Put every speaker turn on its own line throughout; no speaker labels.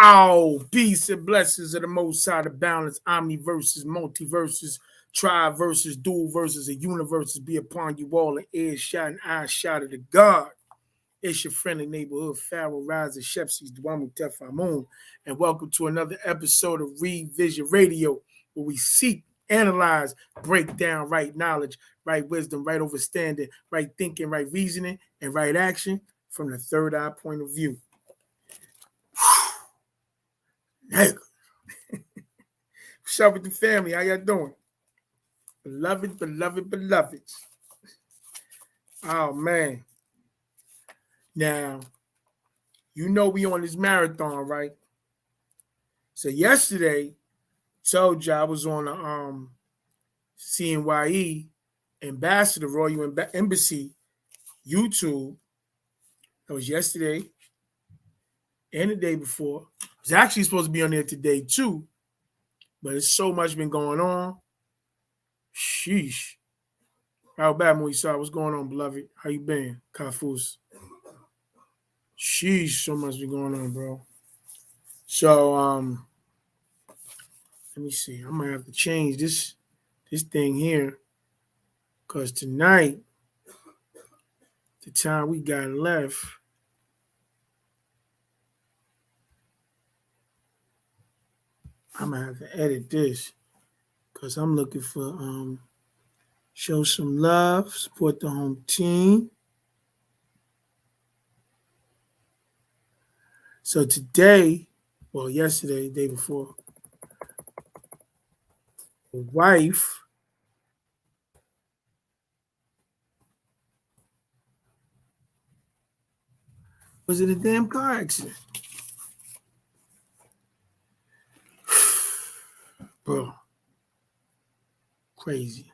Oh, peace and blessings of the most high, the balance, omniverses, multiverses, tri-verses, dual verses, and universes be upon you all in earshot and eye shot of the God. It's your friendly neighborhood, Pharaoh Rise Shepsi's Dwamu Tefamoon, and welcome to another episode of Read Vision Radio, where we seek, analyze, break down right knowledge, right wisdom, right understanding, right thinking, right reasoning, and right action from the third eye point of view. Nigga. What's up with the family? How y'all doing? Beloved, beloved, beloveds. Oh, man. Now, you know we on this marathon, right? So yesterday, told you I was on the CNYE Ambassador Royal Embassy YouTube. That was yesterday and the day before. I was actually supposed to be on there today too, but it's so much been going on. Sheesh. How bad Moisa? What's going on, beloved? How you been? Kafus. Sheesh, so much been going on, bro. So let me see. I'm gonna have to change this thing here. Cause tonight, the time we got left, I'm gonna have to edit this. Cause I'm looking for show some love, support the home team. So today, well, yesterday, day before, the wife was in a damn car accident. Bro, crazy.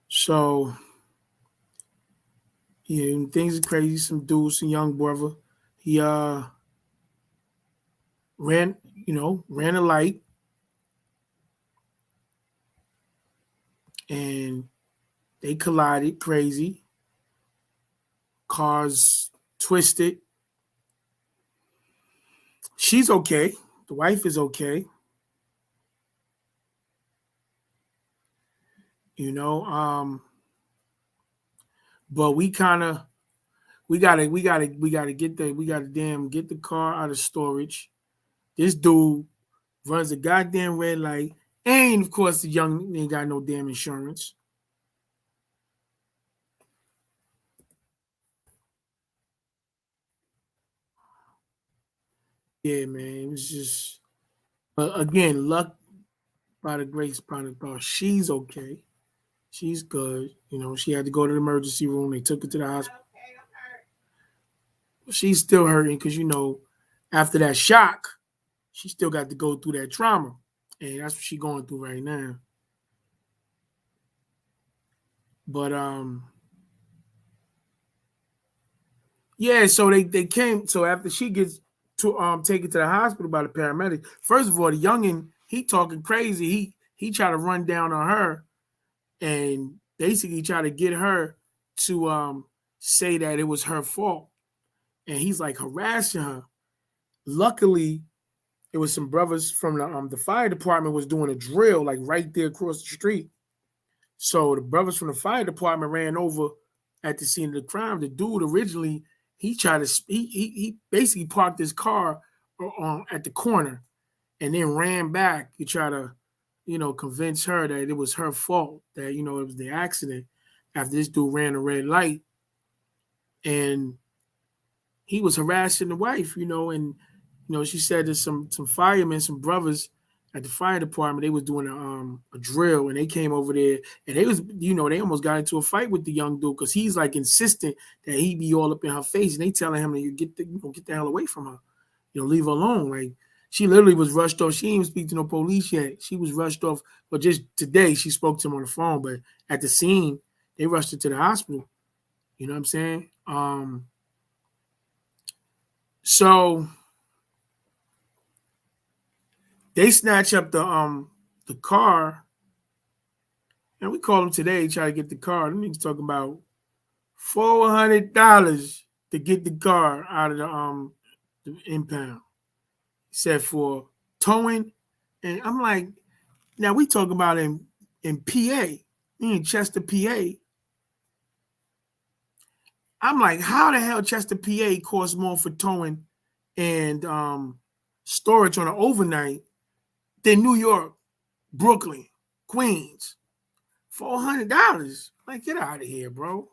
So, yeah, things are crazy. Some some young brother, he ran a light, and they collided, crazy. Cars twisted. She's okay. The wife is okay. But we gotta get the car out of storage. This dude runs a goddamn red light, and of course the young ain't got no damn insurance. Yeah, man, it was just again luck by the grace by the thought. She's okay. She's good. She had to go to the emergency room. They took her to the hospital. She's still hurting because after that shock, she still got to go through that trauma, and that's what she's going through right now. But yeah. So they came. So after she gets to taken to the hospital by the paramedics, first of all, the youngin, he talking crazy. He tried to run down on her, and basically try to get her to say that it was her fault, and he's like harassing her. Luckily, it was some brothers from the fire department was doing a drill like right there across the street. So the brothers from the fire department ran over at the scene of the crime. The dude originally he basically parked his car at the corner and then ran back to try to convince her that it was her fault, that it was the accident after this dude ran a red light, and he was harassing the wife, and she said there's some firemen, some brothers at the fire department. They was doing a drill, and they came over there, and they was, they almost got into a fight with the young dude because he's like insistent that he be all up in her face, and they telling him that you get the hell away from her, leave her alone. Like she literally was rushed off. She didn't even speak to no police yet. She was rushed off, but just today she spoke to him on the phone. But at the scene, they rushed her to the hospital. You know what I'm saying? So they snatch up the car, and we called them today, try to get the car. Them niggas talking about $400 to get the car out of the impound. said for towing, and I'm like, now we talking about in PA, in Chester, PA. I'm like, how the hell Chester, PA costs more for towing and storage on an overnight than New York, Brooklyn, Queens? $400. Like, get out of here, bro.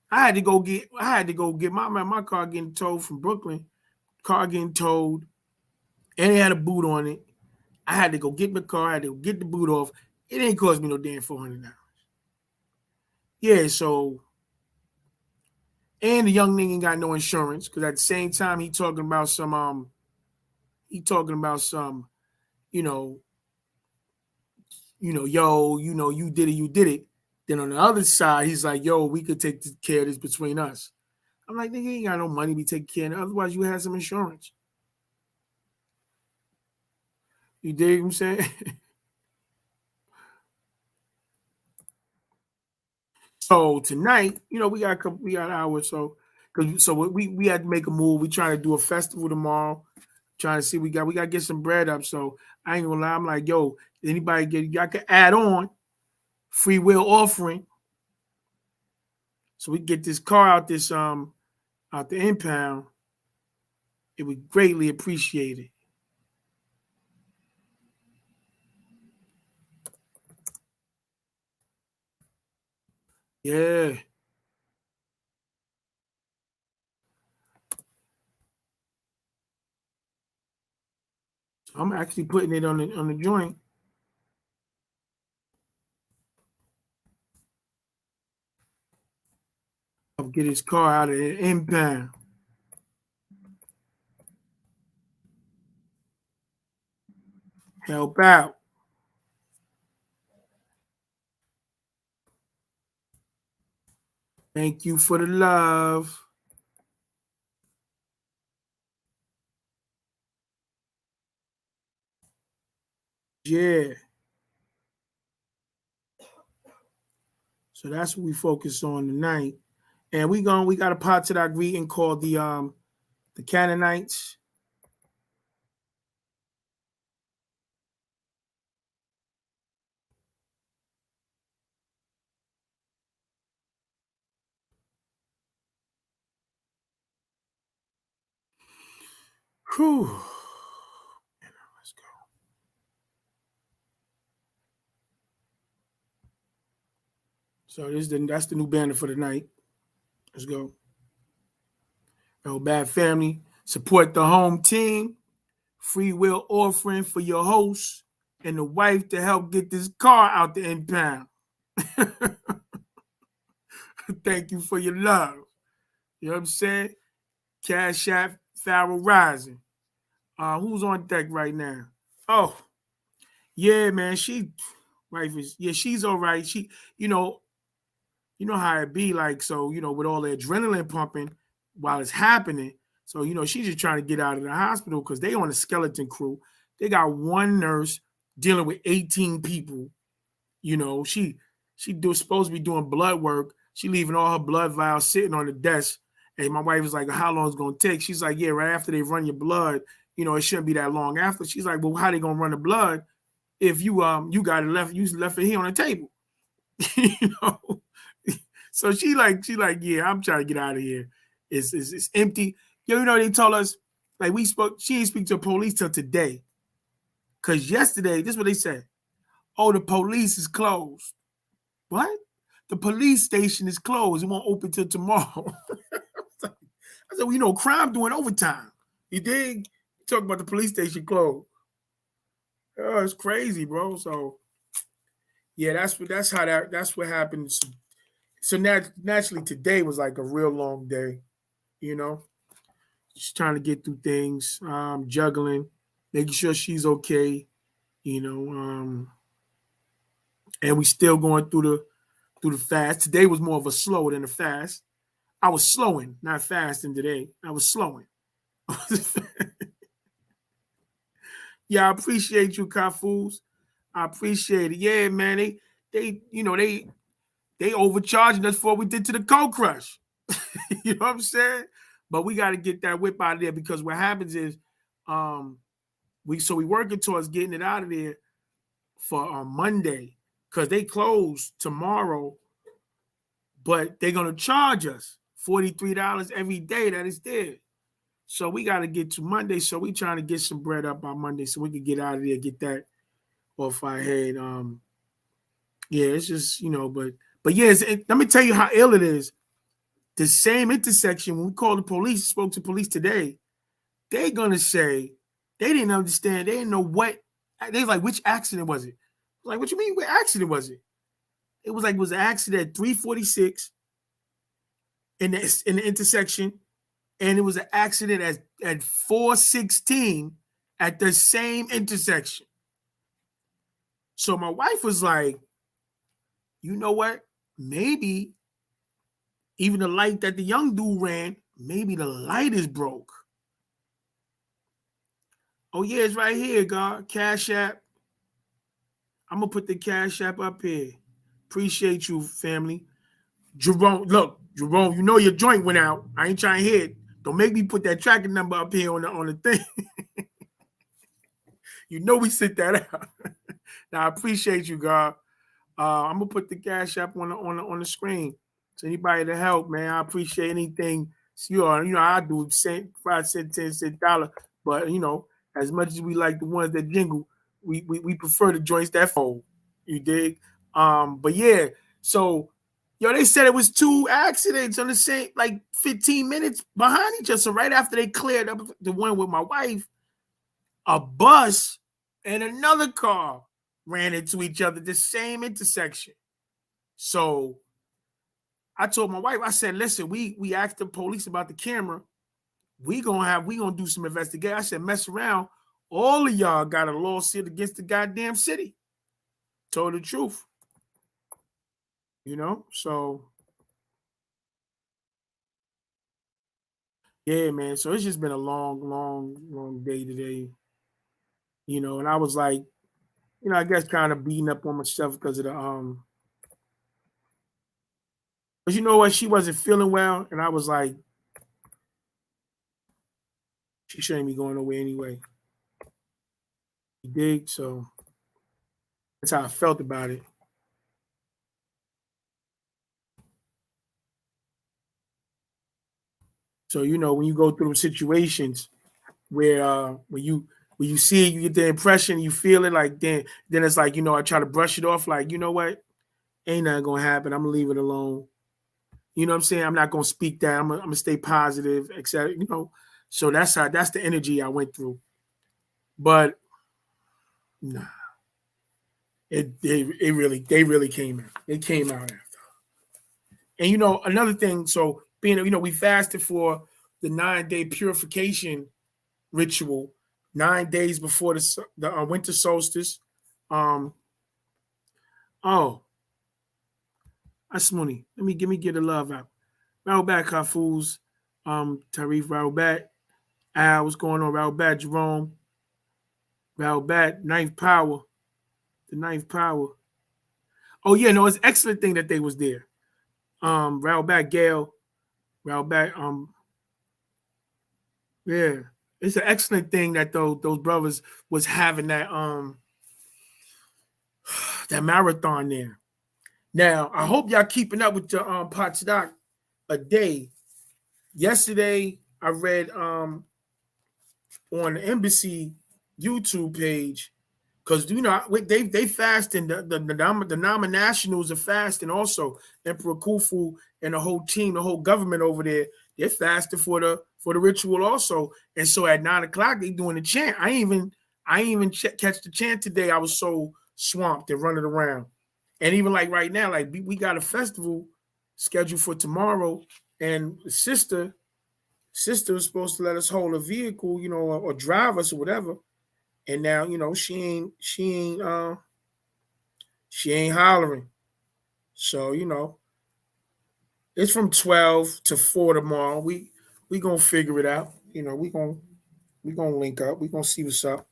I had to go get my car getting towed from Brooklyn, car getting towed, and it had a boot on it. I had to go get my car, I had to go get the boot off. It ain't cost me no damn $400. Yeah, so, and the young nigga ain't got no insurance because at the same time he talking about some you know, yo, you did it. Then on the other side, he's like, yo, we could take care of this between us. I'm like, nigga, you ain't got no money to be taking care of it. Otherwise, you had some insurance. You dig what I'm saying? So tonight, we got an hour or so. So we had to make a move. We trying to do a festival tomorrow. Trying to see we got to get some bread up. So I ain't gonna lie. I'm like, yo, anybody y'all can add on free will offering. So we get this car out the impound. It would greatly appreciate it. Yeah. So I'm actually putting it on the joint. I'll get his car out of the impound. Help out. Thank you for the love. Yeah. So that's what we focus on tonight. And we got a PAA TARAQ greeting called the Canaanites. Whew. Let's go. So that's the new banner for the night. Let's go. No bad family. Support the home team. Free will offering for your host and the wife to help get this car out the impound. Thank you for your love. You know what I'm saying? Cash App, Farrell Rising. Who's on deck right now? Oh, yeah, man. Wife is, yeah, she's all right. You know how it be like, so, with all the adrenaline pumping while it's happening. So, she's just trying to get out of the hospital because they on a skeleton crew. They got one nurse dealing with 18 people. She supposed to be doing blood work. She leaving all her blood vials sitting on the desk. And my wife was like, how long is it going to take? She's like, yeah, right after they run your blood, it shouldn't be that long after. She's like, well, how they going to run the blood if you got it left, you left it here on the table? you know? So she like, yeah, I'm trying to get out of here. It's empty. They told us, like she didn't speak to the police till today. Because yesterday, this is what they said. Oh, the police is closed. What? The police station is closed. It won't open till tomorrow. I said, well, crime doing overtime. You dig? Talking about the police station closed. Oh, it's crazy, bro. So yeah, that's what happened. So naturally today was like a real long day, you know. Just trying to get through things, juggling, making sure she's okay, you know. And we still going through the fast. Today was more of a slow than a fast. I was slowing, not fasting today. I was slowing. Yeah, I appreciate you, Kafus. I appreciate it. Yeah, man. They overcharging us for what we did to the Cold Crush. You know what I'm saying? But we got to get that whip out of there, because what happens is we working towards getting it out of there for Monday, because they close tomorrow, but they're gonna charge us $43 every day that it's there. So we got to get to Monday. So we trying to get some bread up by Monday so we can get out of there, get that off our head. Yeah, it's just, but yeah, let me tell you how ill it is. The same intersection, when we called the police, spoke to police today, they're gonna say they didn't understand, they didn't know what. They was like, which accident was it? Like, what you mean? What accident was it? It was like, it was an accident at 346 in the intersection, and it was an accident at 416 at the same intersection. So my wife was like, you know what? Maybe even the light that the young dude ran, maybe the light is broke. Oh yeah, it's right here, God. Cash App. I'm gonna put the Cash App up here. Appreciate you, family. Jerome, look, Jerome, you know your joint went out. I ain't trying to hear it. Don't make me put that tracking number up here on the thing. You know we sent that out. Now I appreciate you, God. I'm gonna put the Cash App on the screen. So anybody to help, man, I appreciate anything. I do cent, 5 cent, 10 cent, dollar, but as much as we like the ones that jingle, we prefer the joints that fold. You dig? But yeah, so they said it was 2 accidents on the same, like 15 minutes behind each other. So right after they cleared up the one with my wife, a bus and another car ran into each other at the same intersection. So I told my wife, I said, listen, we asked the police about the camera. We gonna do some investigation. I said, mess around. All of y'all got a lawsuit against the goddamn city. Told the truth. So yeah, man. So it's just been a long, long, long day today. And I was like, I guess kind of beating up on myself because of the but you know what? She wasn't feeling well, and I was like, she shouldn't be going away anyway. You dig? So that's how I felt about it. So when you go through situations where when you see it, you get the impression, you feel it, like then it's like, I try to brush it off, like, you know what? Ain't nothing gonna happen. I'm gonna leave it alone. You know what I'm saying? I'm not gonna speak that. I'm gonna stay positive, etc. So that's the energy I went through. But nah, they really came out. It came out after. And another thing, so being we fasted for the 9-day purification ritual, 9 days before the winter solstice. Oh, that's money. Let me get the love out. Raobat Kafuz, Tarif Raobat, Al, what's going on? Raobat Jerome, Raobat, Ninth Power, the Ninth Power. Oh yeah, no, it's an excellent thing that they was there. Raobat Gail, Raobat, yeah, it's an excellent thing that those brothers was having that marathon there. Now, I hope y'all keeping up with the PAA TARAQ a day. Yesterday, I read on the embassy YouTube page, because they fasting, the non-nationals are fasting also. Emperor Khufu and the whole team, the whole government over there, they're fasting for the ritual also. And so at 9 o'clock they doing the chant. I ain't even catch the chant today. I was so swamped and running around. And even like right now, like we got a festival scheduled for tomorrow, and sister was supposed to let us hold a vehicle, or drive us or whatever. And now, she ain't hollering. So, it's from 12 to 4 tomorrow. We gonna figure it out. We gonna link up. We gonna see what's up.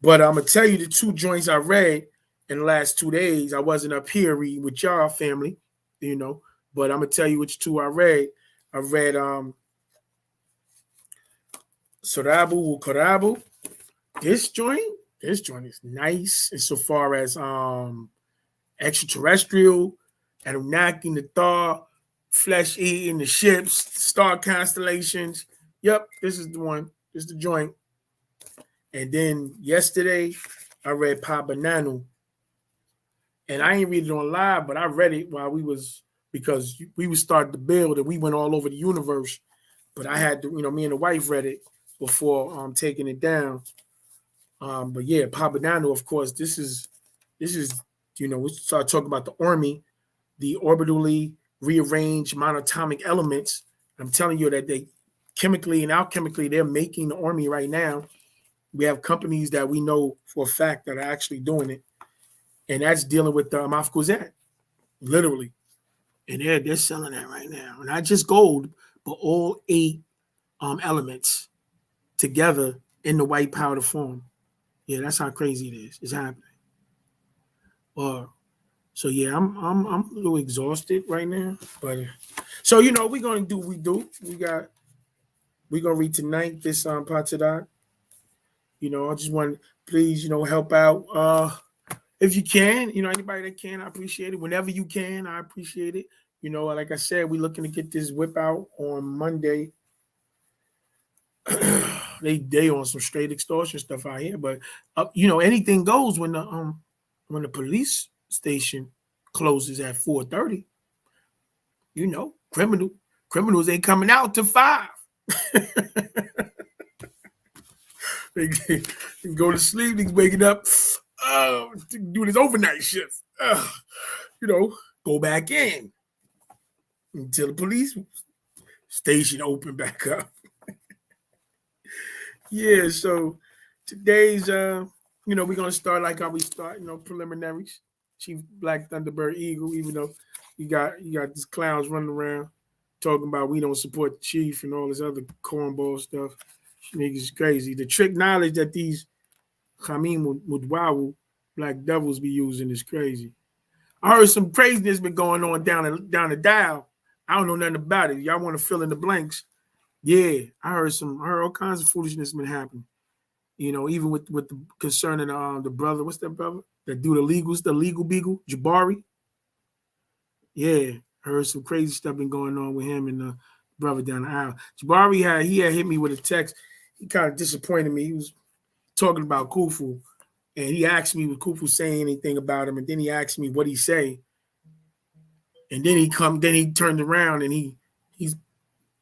But I'm gonna tell you the 2 joints I read in the last 2 days. I wasn't up here reading with y'all family, but I'm gonna tell you which 2 I read. I read Sorabu Korabu. This joint is nice insofar as extraterrestrial, Anunnaki, the Thar, flesh eating, the ships, star constellations. Yep, this is the one. This is the joint. And then yesterday, I read Pabananu, and I ain't read it on live, but I read it while we was because we was starting to build and we went all over the universe. But I had to, me and the wife read it before taking it down. But yeah, Pabananu, of course, this is we start talking about the Army, the orbitally rearranged monatomic elements. I'm telling you that they chemically and alchemically, they're making the Army right now. We have companies that we know for a fact that are actually doing it. And that's dealing with the Mafkuzat, literally. And they're selling that right now. Not just gold, but all 8 elements together in the white powder form. Yeah, that's how crazy it is. It's happening. So yeah, I'm a little exhausted right now. But so we're gonna do what we do. We're gonna read tonight this PAA TARAQ. I just want please, help out. If you can, anybody that can, I appreciate it. Whenever you can, I appreciate it. Like I said, we're looking to get this whip out on Monday. they on some straight extortion stuff out here, but anything goes when the police station closes at 4:30. Criminals ain't coming out till 5. they go to sleep. They waking up, do this overnight shift. Go back in until the police station open back up. Yeah, so today's we're gonna start like how we start, preliminaries. Chief Black Thunderbird Eagle, even though you got these clowns running around talking about we don't support the chief and all this other cornball stuff. Niggas crazy. The trick knowledge that these Khamim Mudwawu black devils be using is crazy. I heard some craziness been going on down the dial. I don't know nothing about it. Y'all want to fill in the blanks? Yeah, I heard all kinds of foolishness been happening. Even with the concerning the brother, what's that brother that do the legal beagle, Jabari? Yeah, heard some crazy stuff been going on with him and the brother down the aisle. Jabari had hit me with a text. He kind of disappointed me. He was talking about Kufu, and he asked me would Kufu say anything about him, and then he asked me what he say, and then he turned around and he's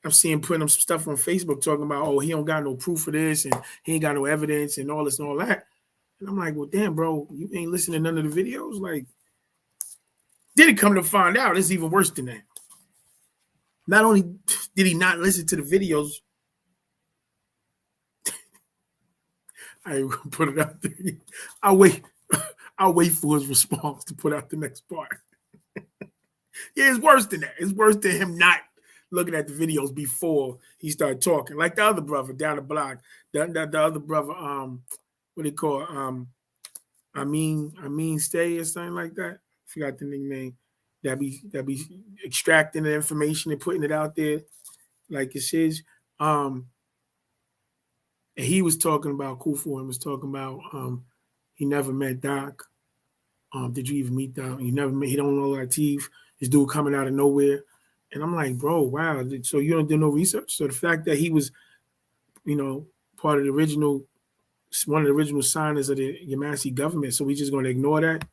I'm seeing putting up some stuff on Facebook talking about, he don't got no proof of this and he ain't got no evidence and all this and all that. And I'm like, well, damn, bro, you ain't listening to none of the videos? Like, did it come to find out, it's even worse than that. Not only did he not listen to the videos, I put it out there. I'll wait for his response to put out the next part. Yeah, it's worse than that. It's worse than him not looking at the videos before he started talking. Like the other brother down the block, the other brother, what they call I mean Stay or something like that. I forgot the nickname. That be extracting the information and putting it out there like it's his. And he was talking about Kufu and was talking about he never met Doc. Did you even meet Doc? He don't know Latif. This dude coming out of nowhere. And I'm like, bro, wow. So you don't do no research? So the fact that he was, part of one of the original signers of the Yamasi government, so we just going to ignore that?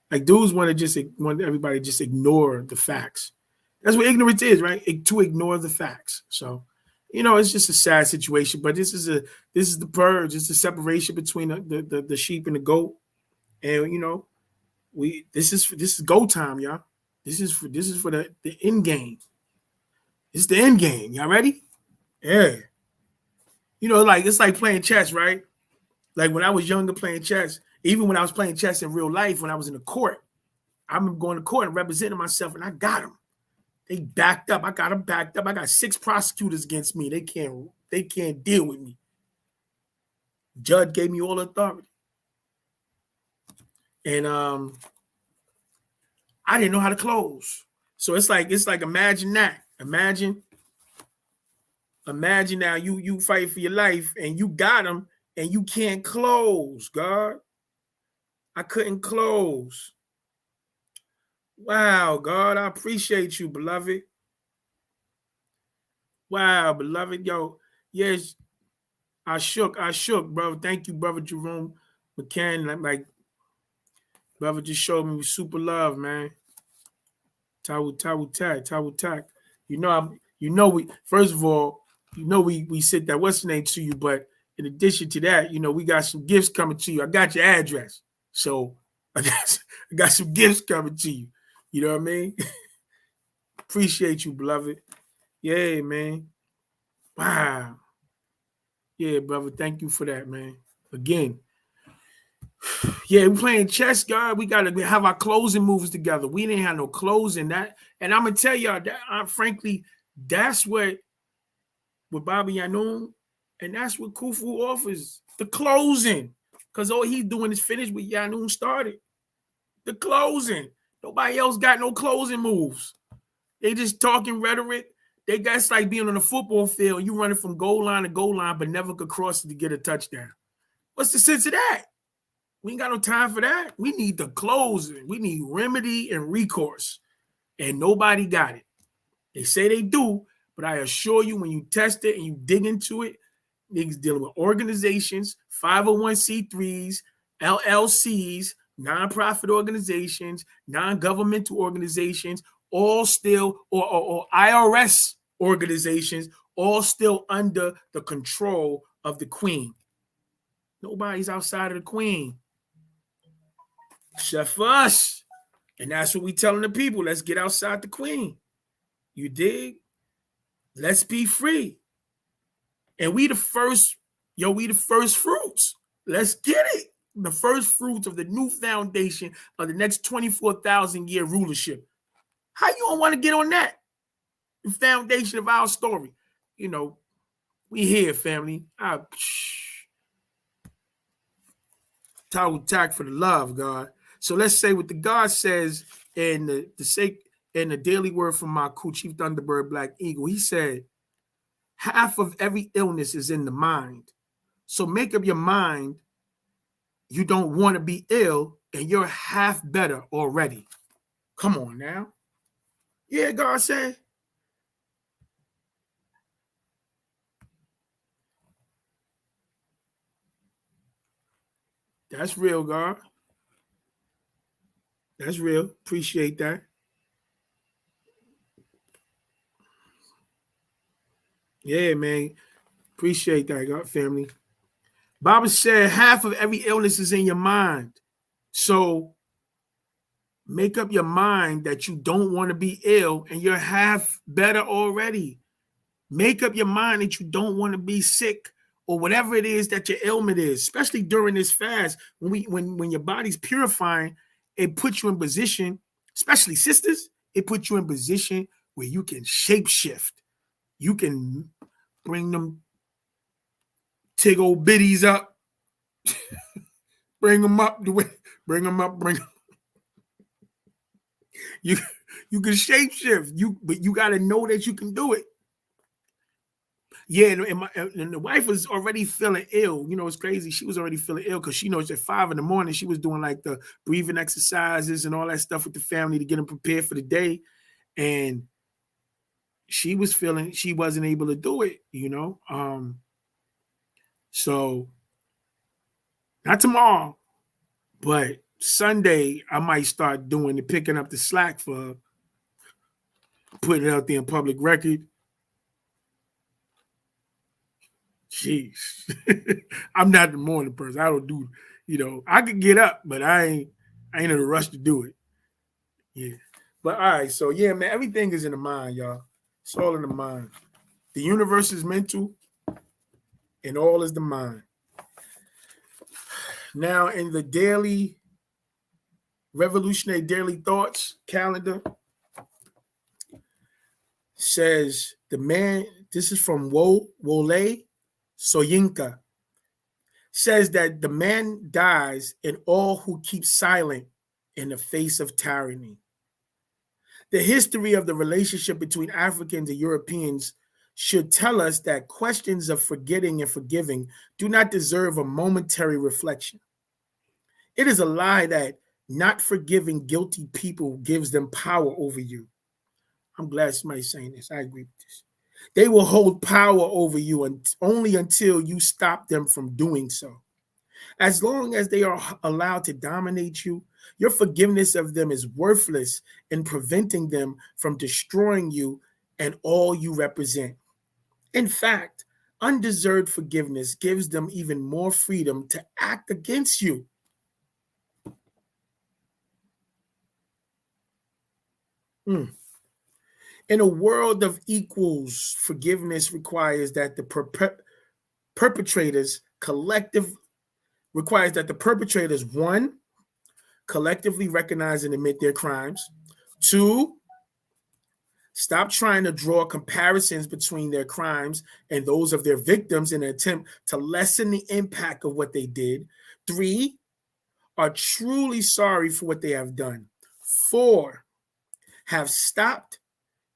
Like, dudes want everybody to just ignore the facts. That's what ignorance is, right? To ignore the facts. So, it's just a sad situation. But this is the purge. It's the separation between the sheep and the goat. And this is go time, y'all. This is for the end game. It's the end game. Y'all ready? Yeah. It's like playing chess, right? Like when I was younger playing chess, even when I was playing chess in real life, when I was in the court, I remember going to court and representing myself, and I got them. They backed up. I got them backed up. I got 6 prosecutors against me. They can't deal with me. Judge gave me all authority. And I didn't know how to close. So it's like imagine that. Imagine Imagine now you fight for your life and you got them and you can't close, God. I couldn't close. Wow, God, I appreciate you, beloved. Wow, beloved. Yo, yes, I shook, brother. Thank you, brother Jerome McCann. Like, brother just showed me super love, man. Tawu. We first of all, we sent that what's the name to you, but in addition to that, we got some gifts coming to you. I got your address. So I got some gifts coming to you. You know what I mean? Appreciate you, beloved. Yeah, man. Wow. Yeah, brother. Thank you for that, man. Again. Yeah, we playing chess, God. We gotta have our closing moves together. We didn't have no closing that, and I'm gonna tell y'all that frankly, that's what with Bobby Yanun, and that's what Khufu offers the closing, because all he's doing is finish what Yanun started. The closing. Nobody else got no closing moves. They just talking rhetoric. That's like being on a football field. You running from goal line to goal line, but never could cross it to get a touchdown. What's the sense of that? We ain't got no time for that. We need the closing. We need remedy and recourse. And nobody got it. They say they do, but I assure you, when you test it and you dig into it, niggas dealing with organizations, 501c3s, LLCs, nonprofit organizations, non-governmental organizations, all still, or IRS organizations, all still under the control of the queen. Nobody's outside of the queen. Except for us. And that's what we telling the people. Let's get outside the queen. You dig? Let's be free. And we the first fruits. Let's get it. The first fruits of the new foundation of the next 24,000 year rulership. How you don't want to get on that? The foundation of our story. We here, family. TARAQ for the love, God. So let's say what the God says in the daily word from my cool Chief Thunderbird Black Eagle. He said, half of every illness is in the mind. So make up your mind you don't want to be ill and you're half better already. Come on now. Yeah, God said. That's real, God. That's real. Appreciate that. Yeah, man. Appreciate that, God, family. Baba said half of every illness is in your mind. So make up your mind that you don't want to be ill and you're half better already. Make up your mind that you don't want to be sick or whatever it is that your ailment is, especially during this fast. When your body's purifying, it puts you in position, especially sisters, it puts you in position where you can shapeshift. You can bring them tig old biddies up, bring them up, bring them up. You can shapeshift. But you got to know that you can do it. Yeah, and the wife was already feeling ill. It's crazy. She was already feeling ill because she knows at 5 a.m. she was doing like the breathing exercises and all that stuff with the family to get them prepared for the day. And she was feeling she wasn't able to do it, So not tomorrow, but Sunday I might start picking up the slack for putting it out there in public record. Jeez. I'm not the morning person. I don't do, I could get up, but I ain't in a rush to do it. Yeah. But all right, so yeah, man, everything is in the mind, y'all. It's all in the mind. The universe is mental, and all is the mind. Now, in the daily Revolutionary Daily Thoughts calendar, says this is from Wole Soyinka, says that the man dies and all who keep silent in the face of tyranny. The history of the relationship between Africans and Europeans should tell us that questions of forgetting and forgiving do not deserve a momentary reflection. It is a lie that not forgiving guilty people gives them power over you. I'm glad somebody's saying this. I agree with this. They will hold power over you only until you stop them from doing so. As long as they are allowed to dominate you, your forgiveness of them is worthless in preventing them from destroying you and all you represent. In fact, undeserved forgiveness gives them even more freedom to act against you. Mm. In a world of equals, forgiveness requires that the perpetrators one, collectively recognize and admit their crimes. Two, stop trying to draw comparisons between their crimes and those of their victims in an attempt to lessen the impact of what they did. Three, are truly sorry for what they have done. Four, have stopped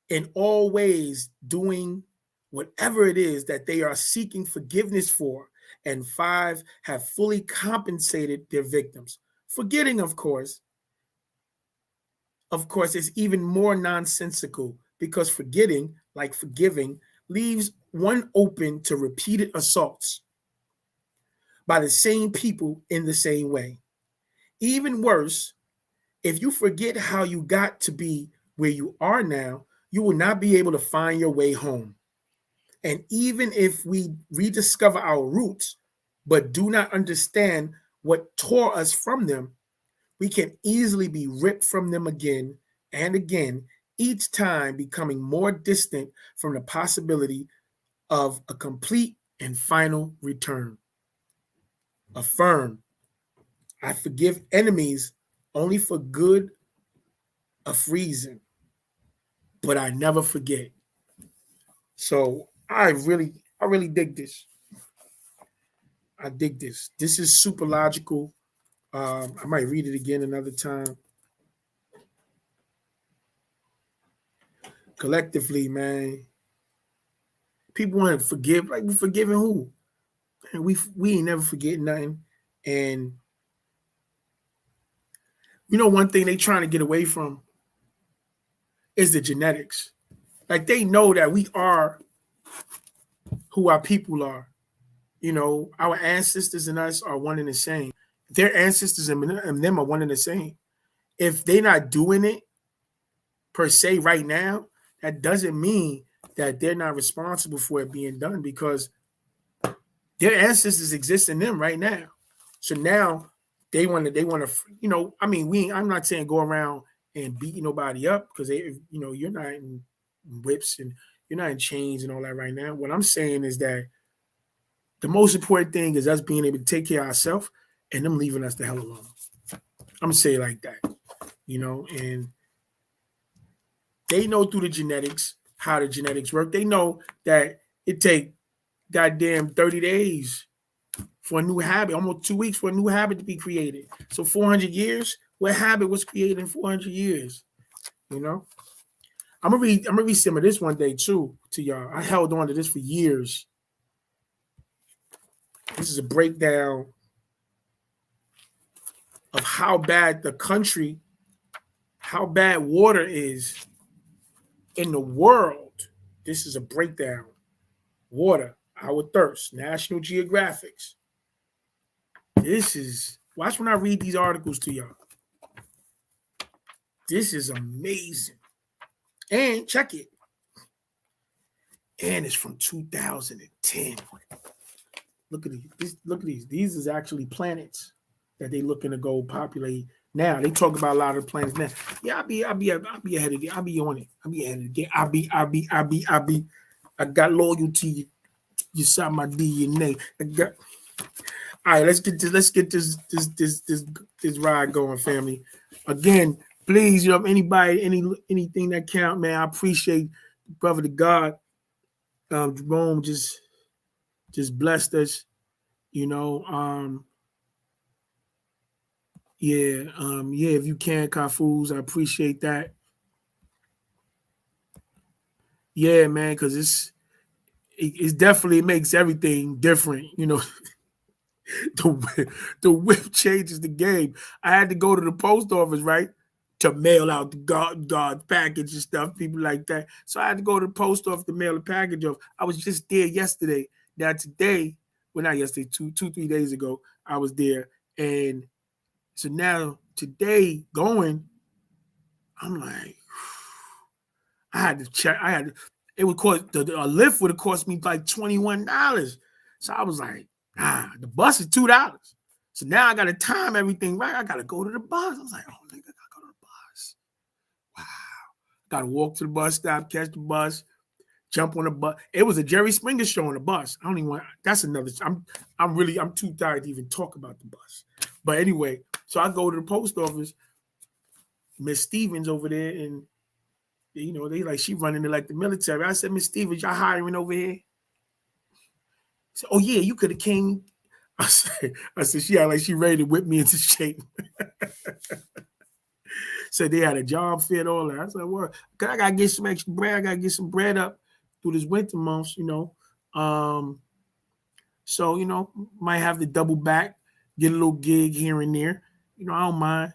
in all ways doing whatever it is that they are seeking forgiveness for. And five, have fully compensated their victims. Forgetting, of course, is even more nonsensical because forgetting, like forgiving, leaves one open to repeated assaults by the same people in the same way. Even worse, if you forget how you got to be where you are now, you will not be able to find your way home. And even if we rediscover our roots, but do not understand what tore us from them, we can easily be ripped from them again and again, each time becoming more distant from the possibility of a complete and final return. Affirm, I forgive enemies only for good of reason, but I never forget. So I really dig this. I dig this. This is super logical. I might read it again another time. Collectively, man, people want to forgive. Like, we forgiving who? And we ain't never forgetting nothing. And one thing they trying to get away from is the genetics. Like, they know that we are who our people are. Our ancestors and us are one and the same. Their ancestors and them are one and the same. If they're not doing it per se right now, that doesn't mean that they're not responsible for it being done, because their ancestors exist in them right now. So now they want to, I'm not saying go around and beat nobody up, because you're not in whips and you're not in chains and all that right now. What I'm saying is that the most important thing is us being able to take care of ourselves and them leaving us the hell alone. I'm gonna say it like that, and they know through the genetics how the genetics work. They know that it take goddamn 30 days for a new habit, almost 2 weeks for a new habit to be created. So 400 years, what habit was created in 400 years? I'm gonna read some of this one day too to y'all. I held on to this for years. This is a breakdown of how bad water is in the world. This is a breakdown. Water, our thirst, National Geographics. Watch when I read these articles to y'all. This is amazing. And check it. And it's from 2010. Look at these. Look at these. These is actually planets that they looking to go populate. Now they talk about a lot of planets now. Yeah, I'll be ahead of it. I'll be on it. I'll be ahead of it. I got loyalty. You saw my DNA. All right, let's get this ride going, family. Again, please, anybody, anything that count, man. I appreciate brother to God. Jerome just blessed us, if you can, Kafuz, I appreciate that. Yeah, man, because it definitely makes everything different. You know, the whip changes the game. I had to go to the post office, right, to mail out the God package and stuff, people like that. So I had to go to the post office to mail the package off. I was just there yesterday. Now today, well, not yesterday, 3 days ago, I was there. And so now today going, I'm like, I had to check. It would cost, a lift would have cost me like $21. So I was like, the bus is $2. So now I got to time everything right. I got to go to the bus. I was like, oh, nigga, I got to go to the bus. Wow. Got to walk to the bus stop, catch the bus, jump on the bus. It was a Jerry Springer show on the bus. I don't even want, that's another, I'm too tired to even talk about the bus. But anyway, so I go to the post office, Miss Stevens over there, and you know, they like, she running it like the military. I said, Miss Stevens, y'all hiring over here? Said, oh yeah, you could have came. I said, she had like she ready to whip me into shape. Said they had a job fit, all that. I said, well, I gotta get some extra bread. I gotta get some bread up through this winter months, you know. So, you know, might have to double back, get a little gig here and there. You know, I don't mind.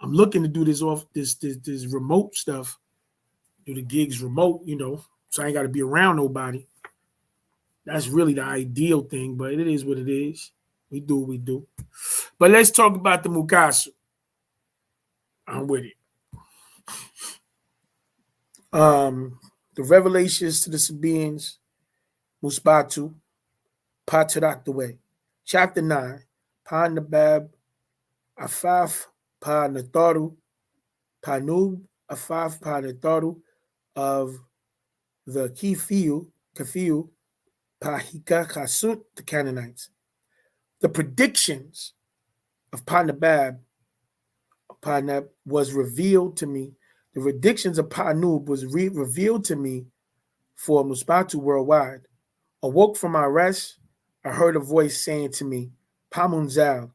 I'm looking to do this this remote stuff, do the gigs remote, you know, so I ain't got to be around nobody. That's really the ideal thing, but it is what it is. We do what we do. But let's talk about the Mukasu. I'm with it. The revelations to the Sabaeans, Musbatu, PAA TARAQ the way. Chapter 9, Pa Nabab, Afaf, Pa Natharu, Panub, Afaf, Pa Natharu of the Kafiu, Pahika Kasut, the Canaanites. The predictions of Panabab was revealed to me. The predictions of Panub was revealed to me for Musbatu worldwide. Awoke from my rest, I heard a voice saying to me, Pamunzal,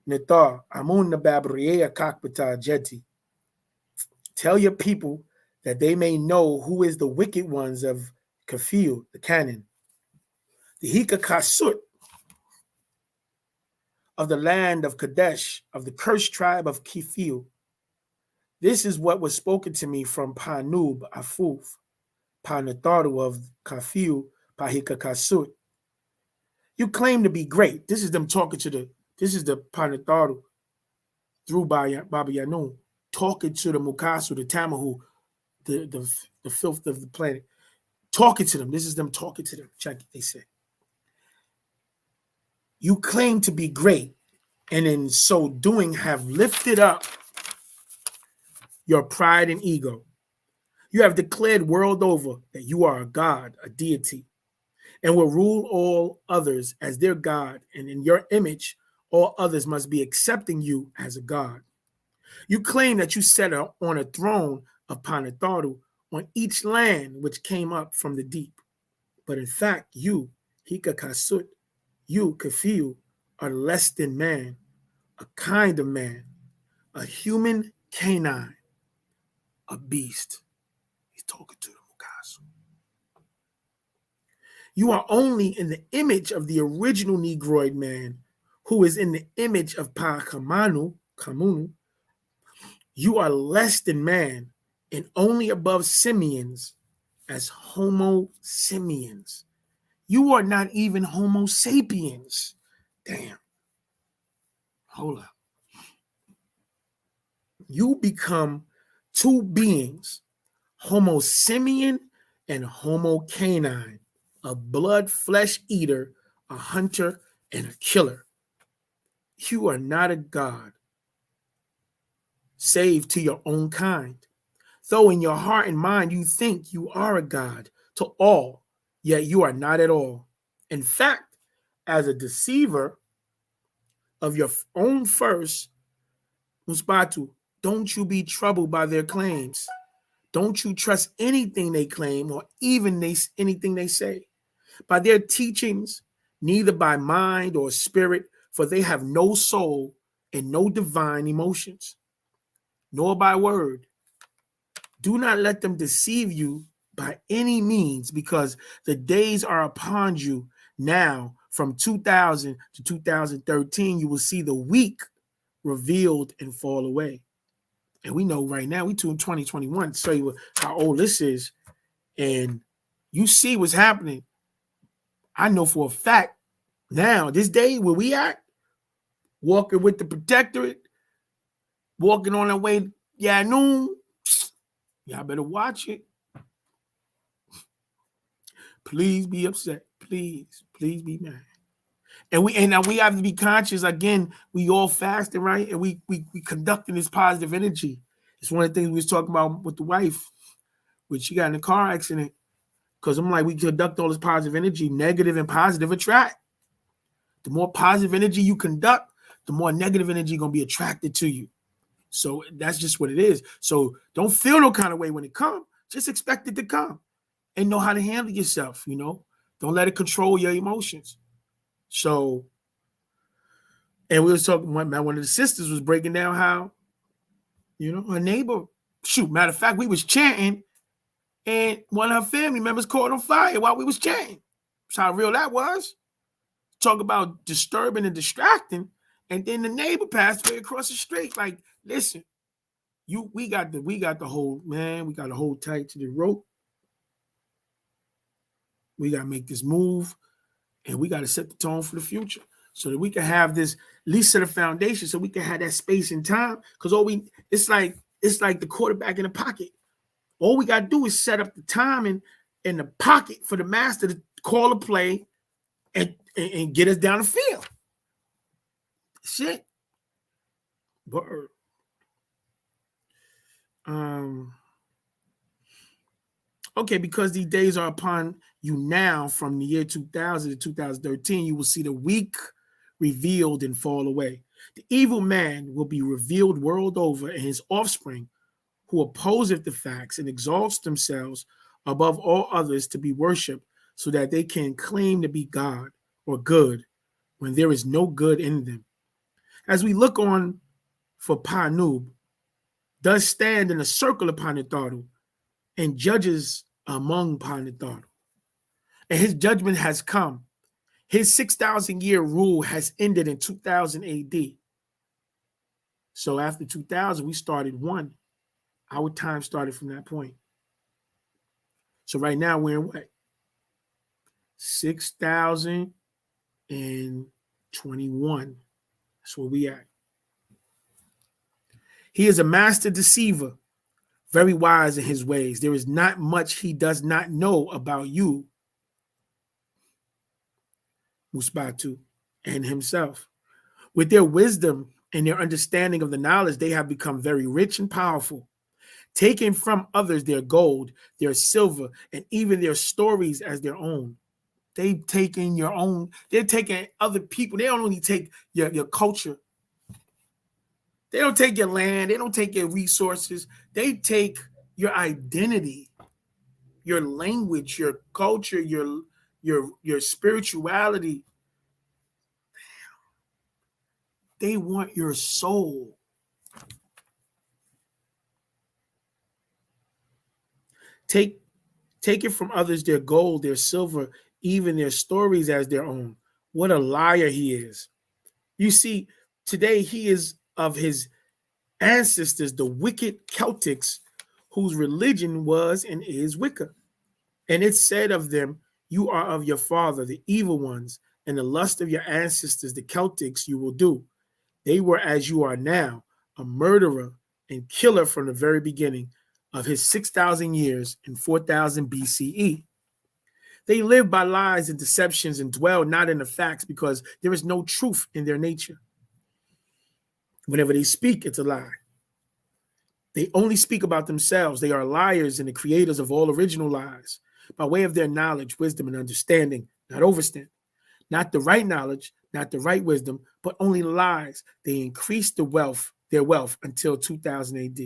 Nathar, Amun Nabab Riea Kakbata Jeti. Tell your people that they may know who is the wicked ones of Kafil, the Canaan. The Hika Kasut of the land of Kadesh, of the cursed tribe of Kifil. This is what was spoken to me from Panub Afuf, Panatharu of Kafil, Pahika Kasut. You claim to be great. This is them talking to this is the Panatharu through Baba Yanun, talking to the Mukasu, the Tamahu, the filth of the planet. Talking to them. This is them talking to them. Check it, they say. You claim to be great, and in so doing have lifted up your pride and ego. You have declared world over that you are a god, a deity, and will rule all others as their god, and in your image, all others must be accepting you as a god. You claim that you sat on a throne of Panatharu on each land which came up from the deep. But in fact, you, Hika Kasut, you, Kafiu, are less than man, a kind of man, a human canine, a beast. He's talking to the Mukasu. You are only in the image of the original Negroid man, who is in the image of Pa Kamunu. You are less than man and only above simians as Homo simians. You are not even Homo sapiens. Damn. Hold up. You become two beings, Homo simian and Homo canine, a blood flesh eater, a hunter, and a killer. You are not a god, save to your own kind. Though in your heart and mind you think you are a god to all, yet you are not at all. In fact, as a deceiver of your own first, Musbatu, don't you be troubled by their claims. Don't you trust anything they claim or even anything they say. By their teachings, neither by mind or spirit, for they have no soul and no divine emotions, nor by word. Do not let them deceive you by any means, because the days are upon you now. From 2000 to 2013, you will see the weak revealed and fall away. And we know right now, we in 2021, to show you how old this is. And you see what's happening. I know for a fact now, this day where we at, walking with the protectorate, walking on our way, noon. Y'all better watch it. Please be upset. Please be mad. And we have to be conscious. Again, we all fasting, right? And we conducting this positive energy. It's one of the things we was talking about with the wife when she got in a car accident. Because I'm like, we conduct all this positive energy, negative and positive attract. The more positive energy you conduct, the more negative energy gonna be attracted to you. So that's just what it is. So don't feel no kind of way when it comes. Just expect it to come and know how to handle yourself, Don't let it control your emotions. So, and we was talking, one of the sisters was breaking down how, her neighbor, matter of fact, we was chanting and one of her family members caught on fire while we was chanting. That's how real that was. Talk about disturbing and distracting. And then the neighbor passed away across the street. Like, listen, we got to hold tight to the rope. We got to make this move, and we got to set the tone for the future so that we can have this, at least set a foundation, so we can have that space and time. Because it's like the quarterback in the pocket. All we got to do is set up the time in the pocket for the master to call a play and get us down the field. Shit. Word. Okay, because these days are upon you now, from the year 2000 to 2013, you will see the weak revealed and fall away. The evil man will be revealed world over, and his offspring, who opposeth the facts and exalts themselves above all others to be worshipped, so that they can claim to be God or good when there is no good in them. As we look on for Panub, does stand in a circle upon the Panatharu and judges among Panatharu. And his judgment has come. His 6,000-year rule has ended in 2000 AD. So after 2000, we started one. Our time started from that point. So right now we're in what? 6,021. That's where we at. He is a master deceiver, very wise in his ways. There is not much he does not know about you, Musbatu, and himself. With their wisdom and their understanding of the knowledge, they have become very rich and powerful, taking from others their gold, their silver, and even their stories as their own. They've taken your own, they're taking other people. They don't only take your culture. They don't take your land. They don't take your resources. They take your identity, your language, your culture, your spirituality. They want your soul. Take it from others their gold, their silver, even their stories as their own. What a liar he is. You see, today he is of his ancestors, the wicked Celtics, whose religion was and is Wicca. And it said of them, you are of your father, the evil ones, and the lust of your ancestors, the Celtics, you will do. They were as you are now, a murderer and killer from the very beginning of his 6,000 years in 4,000 BCE. They live by lies and deceptions and dwell not in the facts, because there is no truth in their nature. Whenever they speak, it's a lie. They only speak about themselves. They are liars and the creators of all original lies, by way of their knowledge, wisdom, and understanding, not overstand. Not the right knowledge, not the right wisdom, but only lies. They increased their wealth until 2000 AD.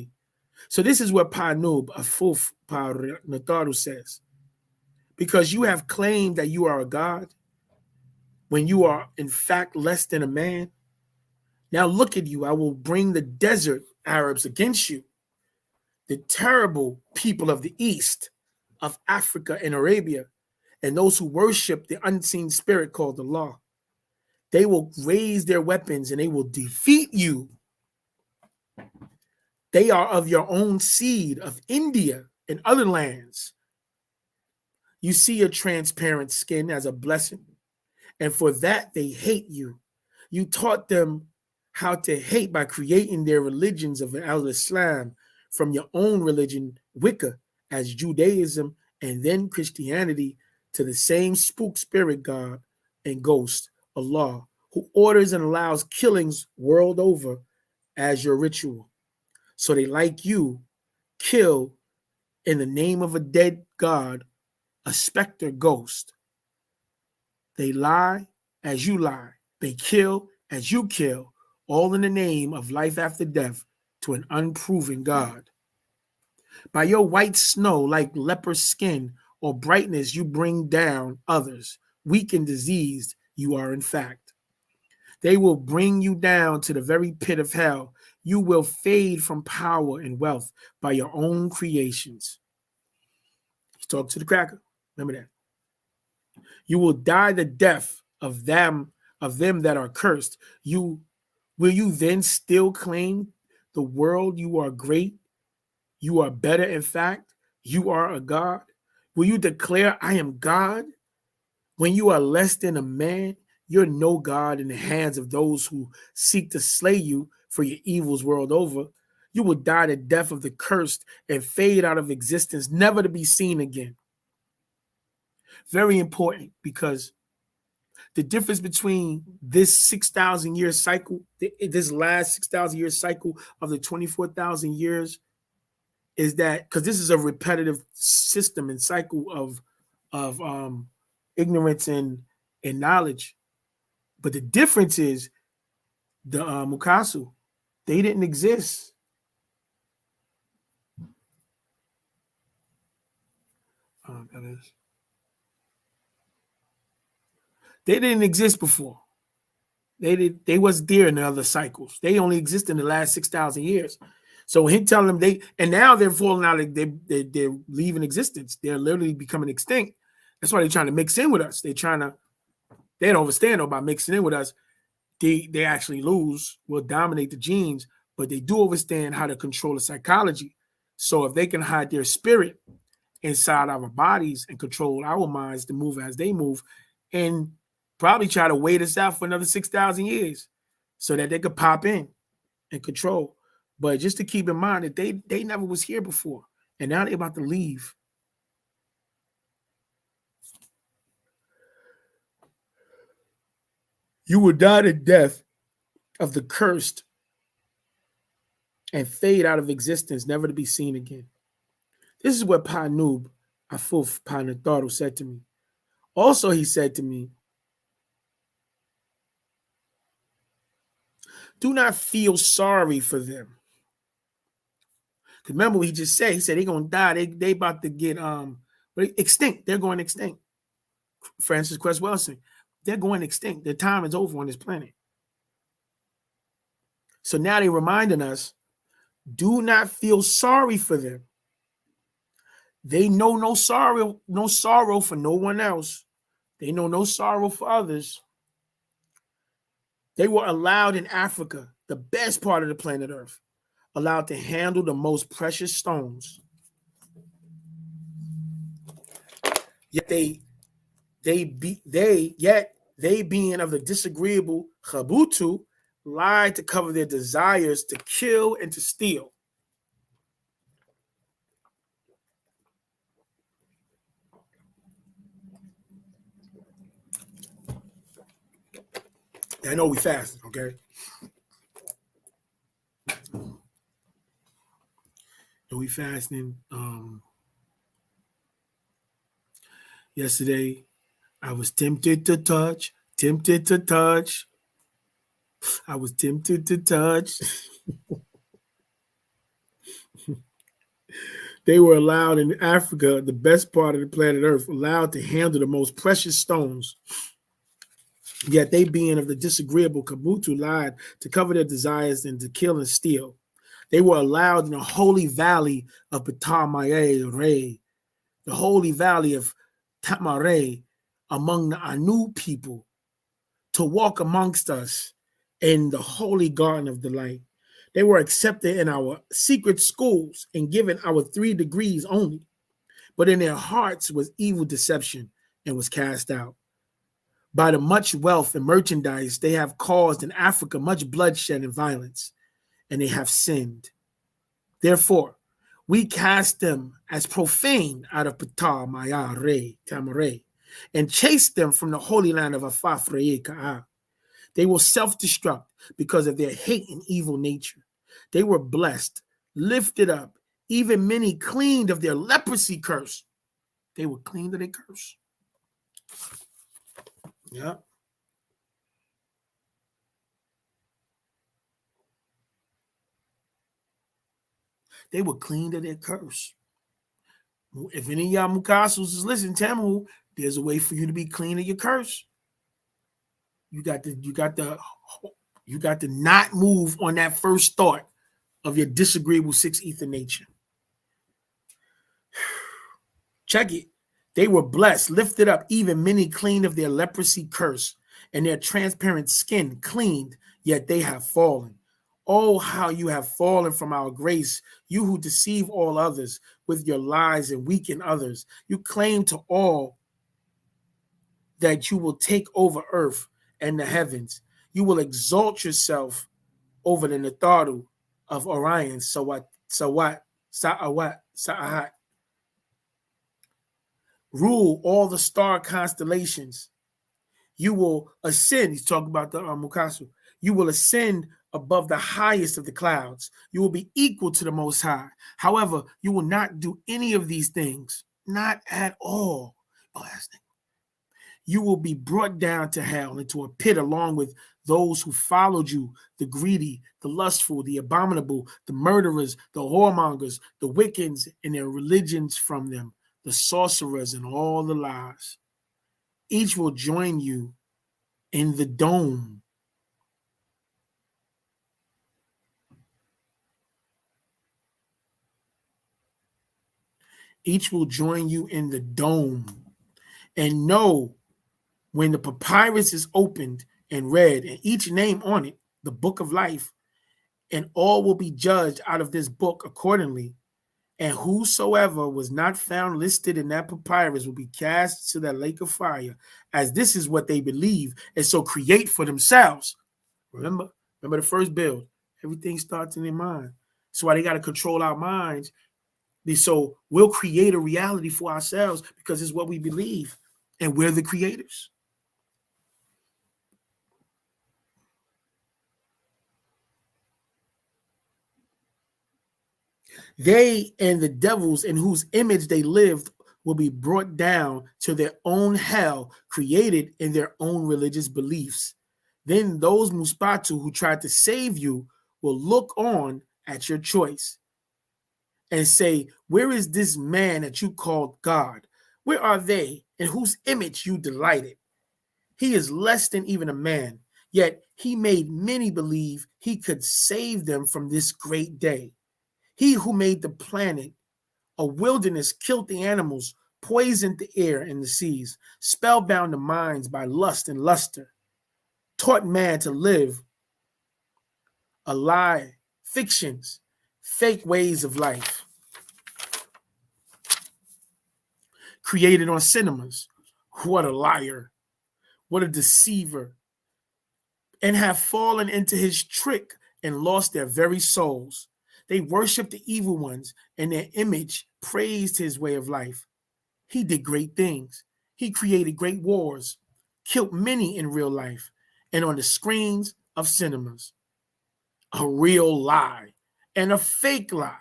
So this is what Panub, Afuf, Nataru says. Because you have claimed that you are a god, when you are in fact less than a man. Now look at you. I will bring the desert Arabs against you, the terrible people of the East, of Africa and Arabia, and those who worship the unseen spirit called Allah. They will raise their weapons and they will defeat you. They are of your own seed of India and other lands. You see your transparent skin as a blessing, and for that they hate you. You taught them how to hate by creating their religions of al-Islam from your own religion, Wicca, as Judaism, and then Christianity, to the same spook spirit god and ghost, Allah, who orders and allows killings world over as your ritual. So they, like you, kill in the name of a dead god, a specter ghost. They lie as you lie. They kill as you kill, all in the name of life after death to an unproven God. By your white snow, like leper skin or brightness, you bring down others. Weak and diseased, you are in fact. They will bring you down to the very pit of hell. You will fade from power and wealth by your own creations. He talked to the cracker. Remember that. You will die the death of them that are cursed. Will you then still claim the world you are great? You are better, in fact. You are a God. Will you declare, I am God? When you are less than a man, you're no God in the hands of those who seek to slay you for your evils world over. You will die the death of the cursed and fade out of existence, never to be seen again. Very important, because the difference between this 6,000 year cycle, this last 6,000 year cycle of the 24,000 years, is that because this is a repetitive system and cycle of ignorance and knowledge. But the difference is the Mukasu, they didn't exist. They didn't exist before. They was there in the other cycles. They only exist in the last 6,000 years. So he telling them now they're falling out. They're leaving existence. They're literally becoming extinct. That's why they're trying to mix in with us. They don't understand about mixing in with us. They actually will dominate the genes, but they do understand how to control the psychology. So if they can hide their spirit inside our bodies and control our minds to move as they move, and probably try to wait us out for another 6,000 years so that they could pop in and control. But just to keep in mind that they never was here before, and now they're about to leave. You will die the death of the cursed and fade out of existence, never to be seen again. This is what Pa Noob Afuf Pa Natharu said to me. Also, he said to me, do not feel sorry for them. Because remember what he just said. He said they're going to die. They about to get extinct. They're going extinct. Francis Quest Wilson. They're going extinct. Their time is over on this planet. So now they're reminding us, do not feel sorry for them. They know no sorrow for no one else. They know no sorrow for others. They were allowed in Africa, the best part of the planet Earth, allowed to handle the most precious stones. Yet they being of the disagreeable Khabutu, lied to cover their desires to kill and to steal. I know we fasting, okay? We fasting. Yesterday, I was tempted to touch. I was tempted to touch. They were allowed in Africa, the best part of the planet Earth, allowed to handle the most precious stones. Yet they, being of the disagreeable Kabutu, lied to cover their desires and to kill and steal. They were allowed in the holy valley of Batamaye Ray, the holy valley of Tamare, among the Anu people, to walk amongst us in the holy garden of delight. They were accepted in our secret schools and given our 3 degrees only. But in their hearts was evil deception and was cast out. By the much wealth and merchandise, they have caused in Africa much bloodshed and violence, and they have sinned. Therefore, we cast them as profane out of PAA Tamare, and chased them from the holy land of Afafre. They will self-destruct because of their hate and evil nature. They were blessed, lifted up, even many cleaned of their leprosy curse. They were cleaned of their curse. Yeah. They were cleaned of their curse. If any of y'all Mukasus is listening, Tamu, there's a way for you to be clean of your curse. You got to not move on that first thought of your disagreeable 6 ether nature. Check it. They were blessed, lifted up, even many cleaned of their leprosy curse, and their transparent skin cleaned, yet they have fallen. Oh, how you have fallen from our grace, you who deceive all others with your lies and weaken others. You claim to all that you will take over earth and the heavens. You will exalt yourself over the Natharu of Orion, Sa'awat, Sa'ahat. Rule all the star constellations. You will ascend. He's talking about the Mukasu. You will ascend above the highest of the clouds. You will be equal to the Most High. However, you will not do any of these things. Not at all. You will be brought down to hell, into a pit along with those who followed you, the greedy, the lustful, the abominable, the murderers, the whoremongers, the Wiccans and their religions from them, the sorcerers and all the lies. Each will join you in the dome. Each will join you in the dome. And know when the papyrus is opened and read, and each name on it, the book of life, and all will be judged out of this book accordingly. And whosoever was not found listed in that papyrus will be cast to that lake of fire, as this is what they believe, and so create for themselves. Remember the first build. Everything starts in their mind. So why they got to control our minds. So we'll create a reality for ourselves because it's what we believe, and we're the creators. They and the devils in whose image they lived will be brought down to their own hell, created in their own religious beliefs. Then those Muspatu who tried to save you will look on at your choice and say, where is this man that you called God? Where are they in whose image you delighted? He is less than even a man, yet he made many believe he could save them from this great day. He who made the planet a wilderness, killed the animals, poisoned the air and the seas, spellbound the minds by lust and luster, taught man to live a lie, fictions, fake ways of life, created on cinemas. What a liar, what a deceiver, and have fallen into his trick and lost their very souls. They worship the evil ones, and their image praised his way of life. He did great things. He created great wars, killed many in real life, and on the screens of cinemas. A real lie and a fake lie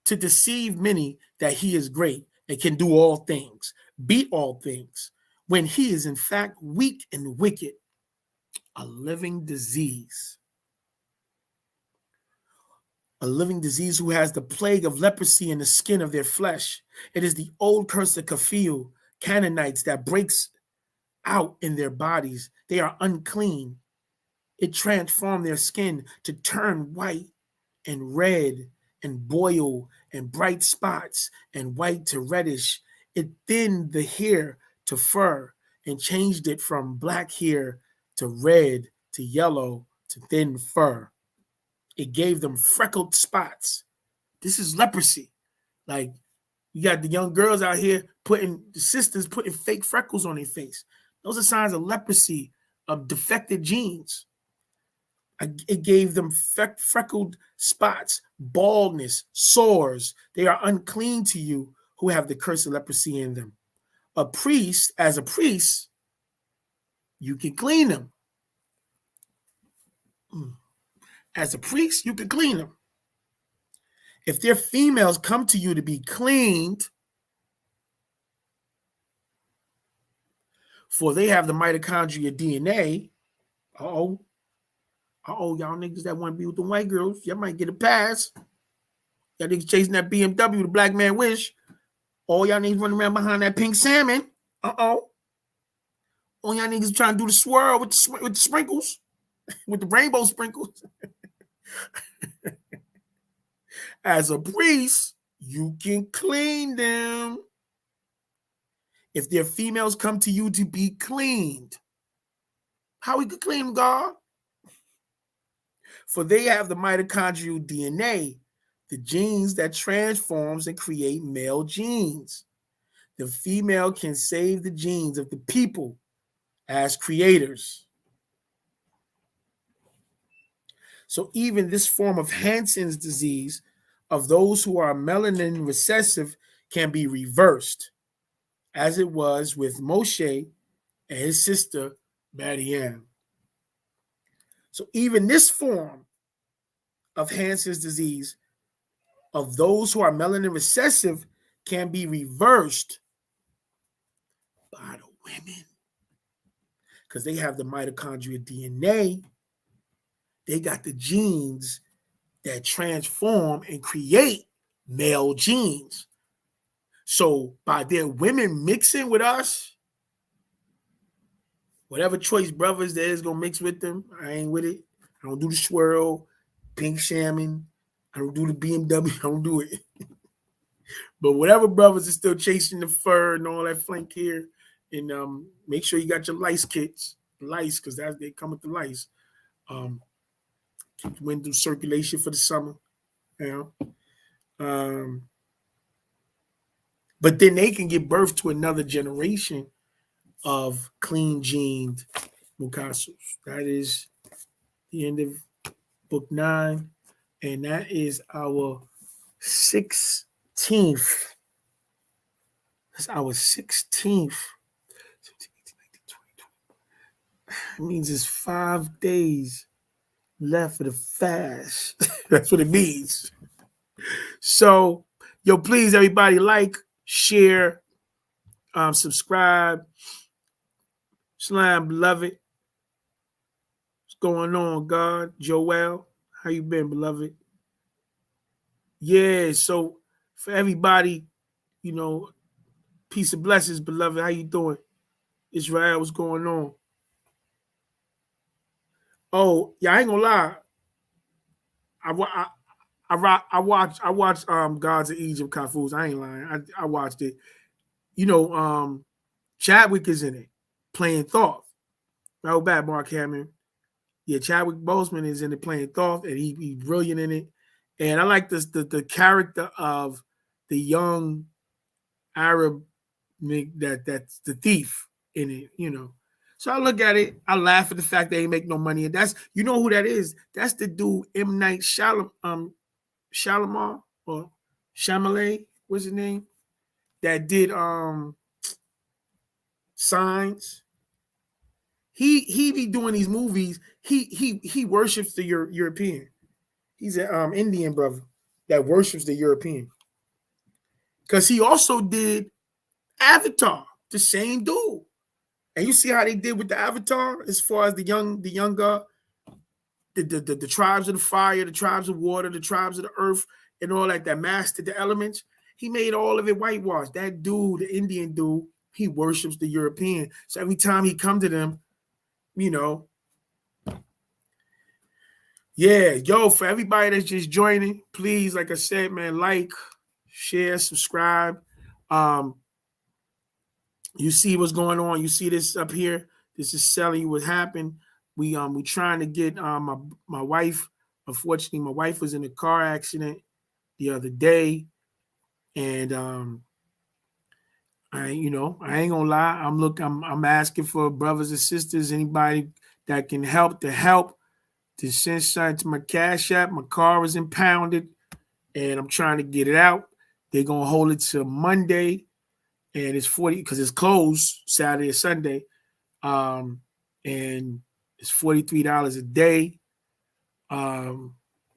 to deceive many that he is great and can do all things, beat all things, when he is in fact weak and wicked, a living disease. A living disease who has the plague of leprosy in the skin of their flesh. It is the old curse of Kafil, Canaanites, that breaks out in their bodies. They are unclean. It transformed their skin to turn white and red and boil and bright spots and white to reddish It thinned the hair to fur and changed it from black hair to red to yellow to thin fur. It gave them freckled spots. This is leprosy. Like, you got the young girls out here the sisters putting fake freckles on their face. Those are signs of leprosy, of defective genes. It gave them freckled spots, baldness, sores. They are unclean to you who have the curse of leprosy in them. As a priest, you can clean them. As a priest, you can clean them. If their females come to you to be cleaned, for they have the mitochondria DNA, y'all niggas that want to be with the white girls, y'all might get a pass. Y'all niggas chasing that BMW, the black man wish. All y'all niggas running around behind that pink salmon. All y'all niggas trying to do the swirl with the sprinkles, with the rainbow sprinkles. As a priest, you can clean them. If their females come to you to be cleaned, how we could clean them, God? For they have the mitochondrial DNA, the genes that transforms and create male genes. The female can save the genes of the people as creators. So even this form of Hansen's disease of those who are melanin recessive can be reversed, as it was with Moshe and his sister Miriam. So even this form of Hansen's disease of those who are melanin recessive can be reversed by the women, because they have the mitochondrial DNA. They got the genes that transform and create male genes. So by their women mixing with us, whatever choice brothers that is going to mix with them, I ain't with it. I don't do the swirl, pink salmon. I don't do the BMW. I don't do it. But whatever brothers are still chasing the fur and all that flank hair, and make sure you got your lice kits, lice, because they come with the lice. Keep the wind through circulation for the summer, you know. But then they can give birth to another generation of clean gened Mukasus. That is the end of book 9, and that is our 16th. That's our 16th. It means it's 5 days left for the fast. That's what it means. So, yo, please, everybody, like, share, subscribe. Slam, beloved. What's going on, God? Joel, how you been, beloved? Yeah, so for everybody, you know, peace and blessings, beloved. How you doing? Israel, what's going on? Oh, yeah, I ain't gonna lie. I watched Gods of Egypt, Kafuz. I ain't lying. I watched it. You know, Chadwick is in it, playing Thoth. Right back, Mark Hamill. Yeah, Chadwick Boseman is in it playing Thoth, and he's brilliant in it. And I like the character of the young Arab that's the thief in it, you know. So I look at it, I laugh at the fact they ain't make no money. And that's, you know who that is? That's the dude M. Night Shyamalan or Shyamalan, what's his name? That did Signs. He be doing these movies. He worships the European. He's an Indian brother that worships the European. Because he also did Avatar, the same dude. And you see how they did with the Avatar as far as the younger, the tribes of the fire, the tribes of water, the tribes of the earth, and all that mastered the elements. He made all of it whitewashed. That dude, the Indian dude, he worships the European. So every time he come to them, you know, yeah, yo, for everybody that's just joining, please, like I said, man, like, share, subscribe. You see what's going on. You see this up here. This is telling you what happened. We trying to get my wife. Unfortunately, my wife was in a car accident the other day, and I ain't gonna lie. I'm asking for brothers and sisters, anybody that can help to send something to my Cash App. My car is impounded, and I'm trying to get it out. They're gonna hold it till Monday, and it's 40 because it's closed Saturday or Sunday. And it's $43 a day. But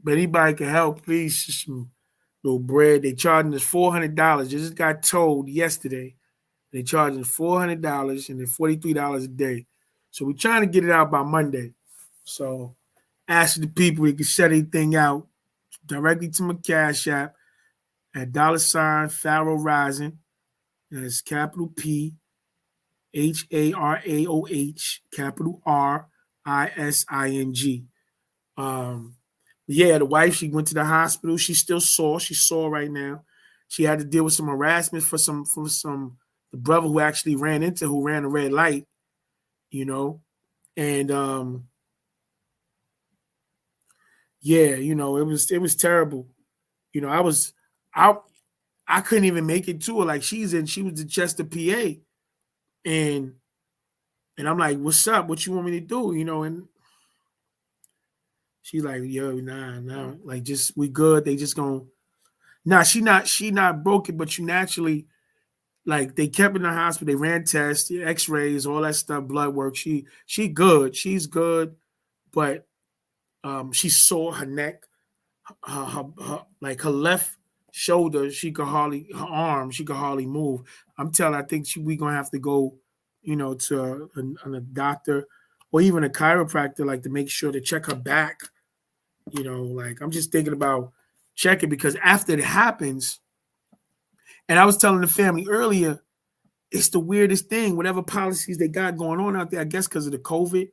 anybody can help, please. Just some little bread. They charging us $400. Just got told yesterday. They charging $400 and then $43 a day. So we're trying to get it out by Monday. So asking the people they can set anything out directly to my Cash App at $Pharaoh Rising. And it's capital P HARAOH, capital RISING. Yeah, the wife, she went to the hospital. She's still sore. She's sore right now. She had to deal with some harassment for the brother who actually ran a red light, you know. And yeah, it was terrible. I I couldn't even make it to her. Like she was the Chester PA. And I'm like, what's up? What you want me to do? And she's like, yo, nah. Like just we good. They just gonna nah, she not broken, but you naturally like they kept in the hospital, they ran tests, x-rays, all that stuff, blood work. She good. She's good, but she sore her neck, like her left shoulder, her arm, she could hardly move. I think we gonna have to go, to a doctor or even a chiropractor, like to make sure to check her back. Like I'm just thinking about checking because after it happens, and I was telling the family earlier, it's the weirdest thing. Whatever policies they got going on out there, I guess because of the COVID,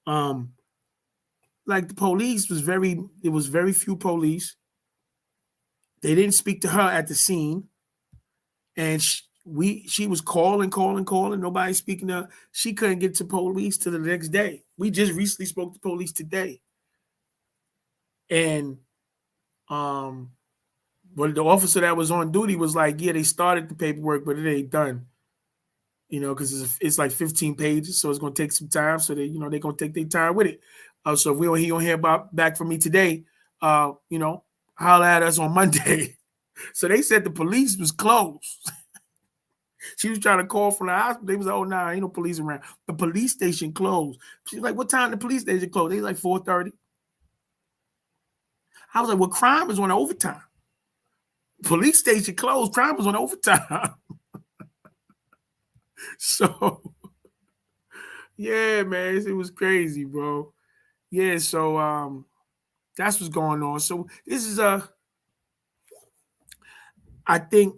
um, like the police it was very few police. They didn't speak to her at the scene, and she was calling. Nobody speaking to her. She couldn't get to police till the next day. We just recently spoke to police today, and but the officer that was on duty was like, "Yeah, they started the paperwork, but it ain't done." Because it's like 15 pages, so it's gonna take some time. So they're gonna take their time with it. So if he don't hear back from me today, holler at us on Monday. So they said the police was closed. She was trying to call from the hospital. They was like, "Oh, nah, ain't no police around." The police station closed. She's like, "What time the police station closed?" They was like 4:30. I was like, "Well, crime is on overtime. Police station closed. Crime was on overtime." So yeah, man, it was crazy, bro. Yeah, so that's what's going on. So this is I think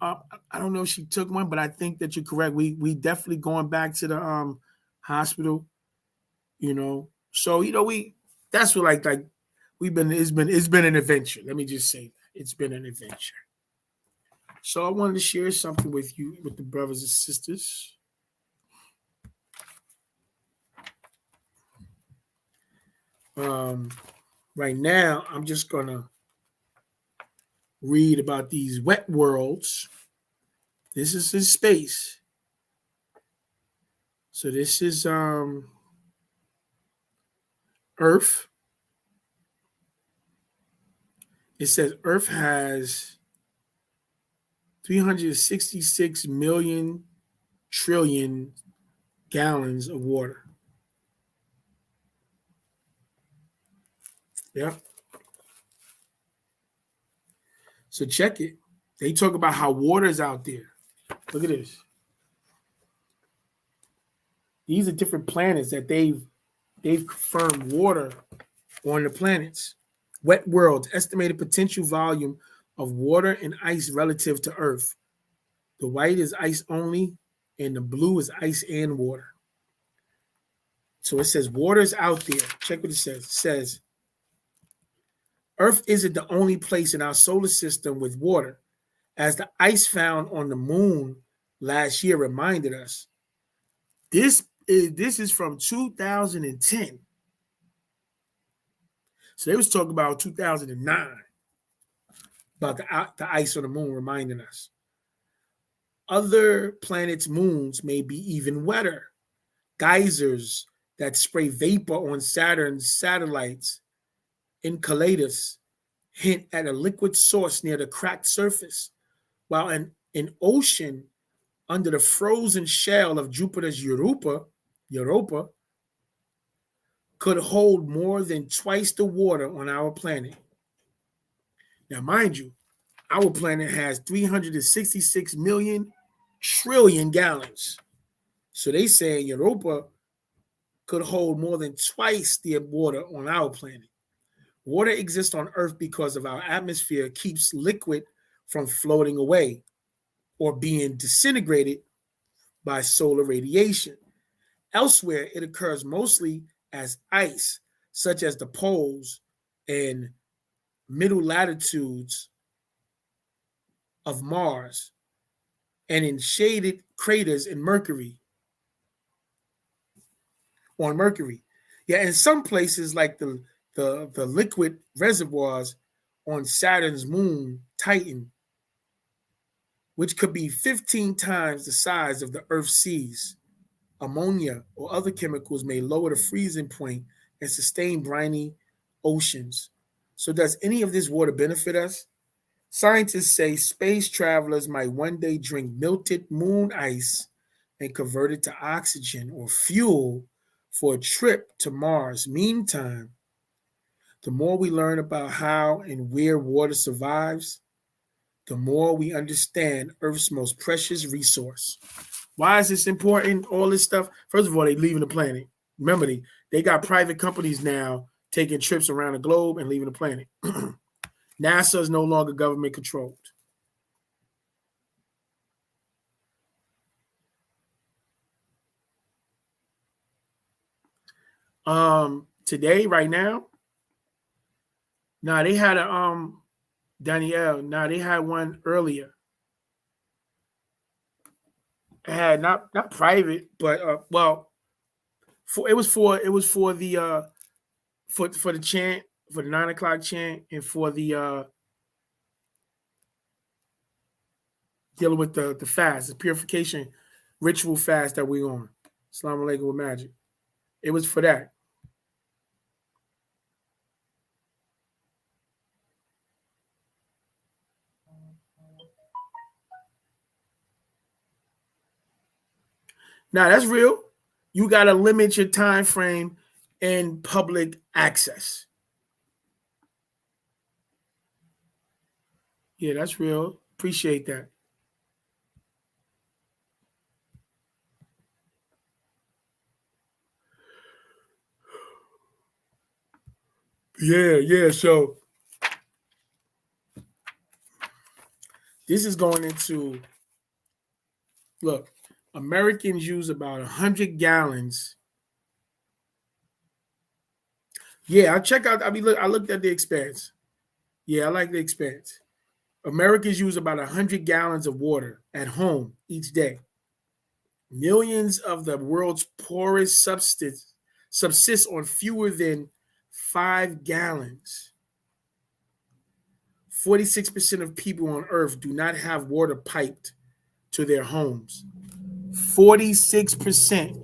I don't know if she took one, but I think that you're correct. We definitely going back to the hospital. So we that's what like it's been an adventure. Let me just say that it's been an adventure. So I wanted to share something with you, with the brothers and sisters. Right now, I'm just gonna read about these wet worlds. This is in space. So this is Earth. It says Earth has 366 million trillion gallons of water. Yeah. So check it. They talk about how water is out there. Look at this. These are different planets that they've confirmed water on the planets. Wet worlds, estimated potential volume of water and ice relative to Earth. The white is ice only, and the blue is ice and water. So it says water is out there. Check what it says. It says Earth isn't the only place in our solar system with water, as the ice found on the moon last year reminded us. This is from 2010. So they was talking about 2009 about the ice on the moon reminding us. Other planets' moons may be even wetter. Geysers that spray vapor on Saturn's satellites, Enceladus, hint at a liquid source near the cracked surface, while an ocean under the frozen shell of Jupiter's Europa could hold more than twice the water on our planet. Now, mind you, our planet has 366 million trillion gallons. So they say Europa could hold more than twice the water on our planet. Water exists on Earth because of our atmosphere keeps liquid from floating away or being disintegrated by solar radiation. Elsewhere, it occurs mostly as ice, such as the poles and middle latitudes of Mars and in shaded craters on Mercury. Yeah, in some places like the liquid reservoirs on Saturn's moon, Titan, which could be 15 times the size of the Earth's seas. Ammonia or other chemicals may lower the freezing point and sustain briny oceans. So, does any of this water benefit us? Scientists say space travelers might one day drink melted moon ice and convert it to oxygen or fuel for a trip to Mars. Meantime, the more we learn about how and where water survives, the more we understand Earth's most precious resource. Why is this important? All this stuff. First of all, they leaving the planet. Remember, they got private companies now taking trips around the globe and leaving the planet. NASA is no longer government controlled. Today, right now, nah, they had a Danielle. Nah, they had one earlier. It had not private, but it was for the for the chant, for the 9 o'clock chant, and for the dealing with the fast, the purification ritual fast that we on. Assalamu alaikum with magic. It was for that. Now that's real. You got to limit your time frame in public access. Yeah, that's real. Appreciate that. Yeah. So this is going into look. Americans use about 100 gallons. Yeah, I check out. I mean, look. I looked at the expense. Yeah, I like the expense. Americans use about 100 gallons of water at home each day. Millions of the world's poorest subsist on fewer than 5 gallons. 46% of people on Earth do not have water piped to their homes. 46%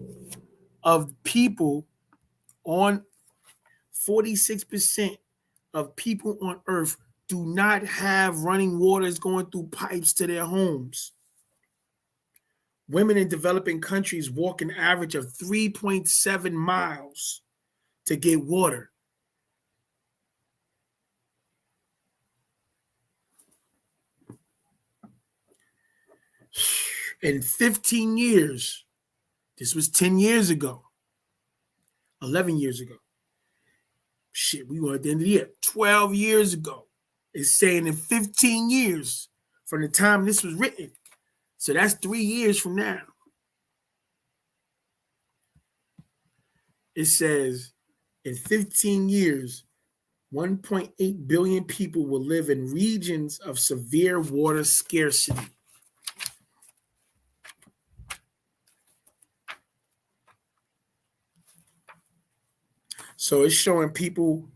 of people on 46% of people on Earth do not have running waters going through pipes to their homes. Women in developing countries walk an average of 3.7 miles to get water. In 15 years, this was 10 years ago, 11 years ago. Shit, we were at the end of the year. 12 years ago. It's saying in 15 years from the time this was written. So that's 3 years from now. It says in 15 years, 1.8 billion people will live in regions of severe water scarcity. So it's showing people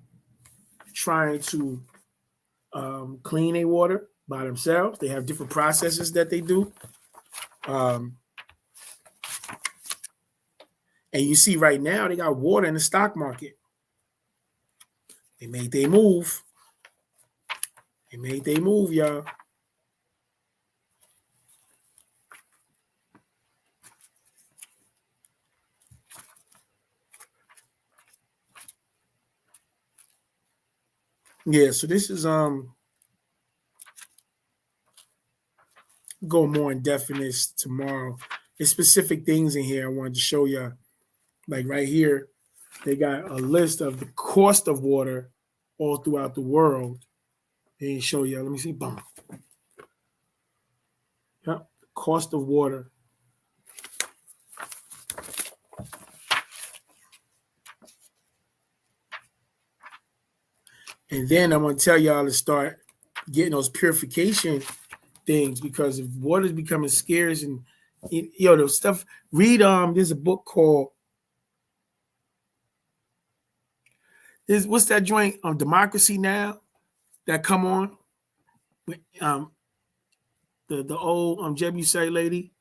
trying to clean their water by themselves. They have different processes that they do. Um, and you see right now they got water in the stock market. They made their move. They made their move, y'all. Yeah, so this is go more in depth in this tomorrow. There's specific things in here I wanted to show you. Like right here, they got a list of the cost of water all throughout the world. They show you. Let me see. Boom. Yep. Cost of water. And then I'm gonna tell y'all to start getting those purification things, because if water's becoming scarce and the stuff. Read there's a book called what's that joint Democracy Now that come on with the old Jebusite lady.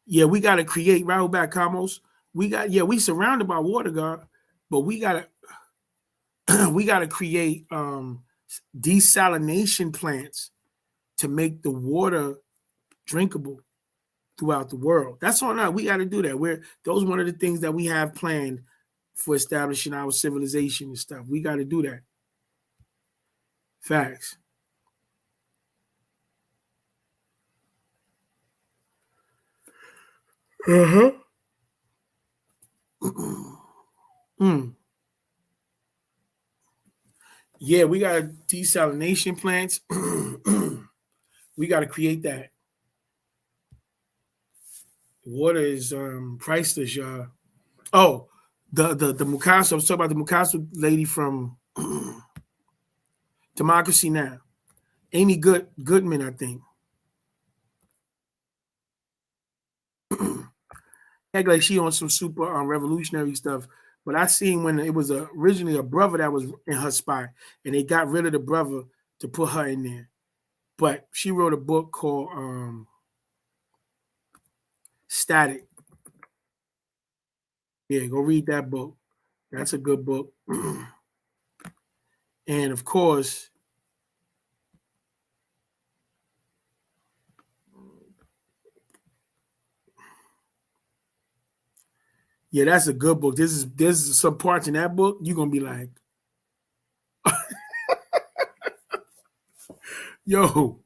Yeah, we gotta create Raul Bacamos. We surrounded by water, God, but we gotta we gotta create desalination plants to make the water drinkable throughout the world. That's on us. We got to do that. Those are one of the things that we have planned for establishing our civilization and stuff. We got to do that. Facts. Uh-huh. Mm. Yeah, we got desalination plants. We got to create that. Water is priceless, y'all. Oh, the Mukaso. I was talking about the Mukaso lady from Democracy Now. Amy Goodman, I think. Act like she on some super revolutionary stuff. But I seen when it was originally a brother that was in her spot, and they got rid of the brother to put her in there. But she wrote a book called Static. Yeah, go read that book. That's a good book. And of course, yeah, that's a good book. There's some parts in that book you're gonna be like, yo,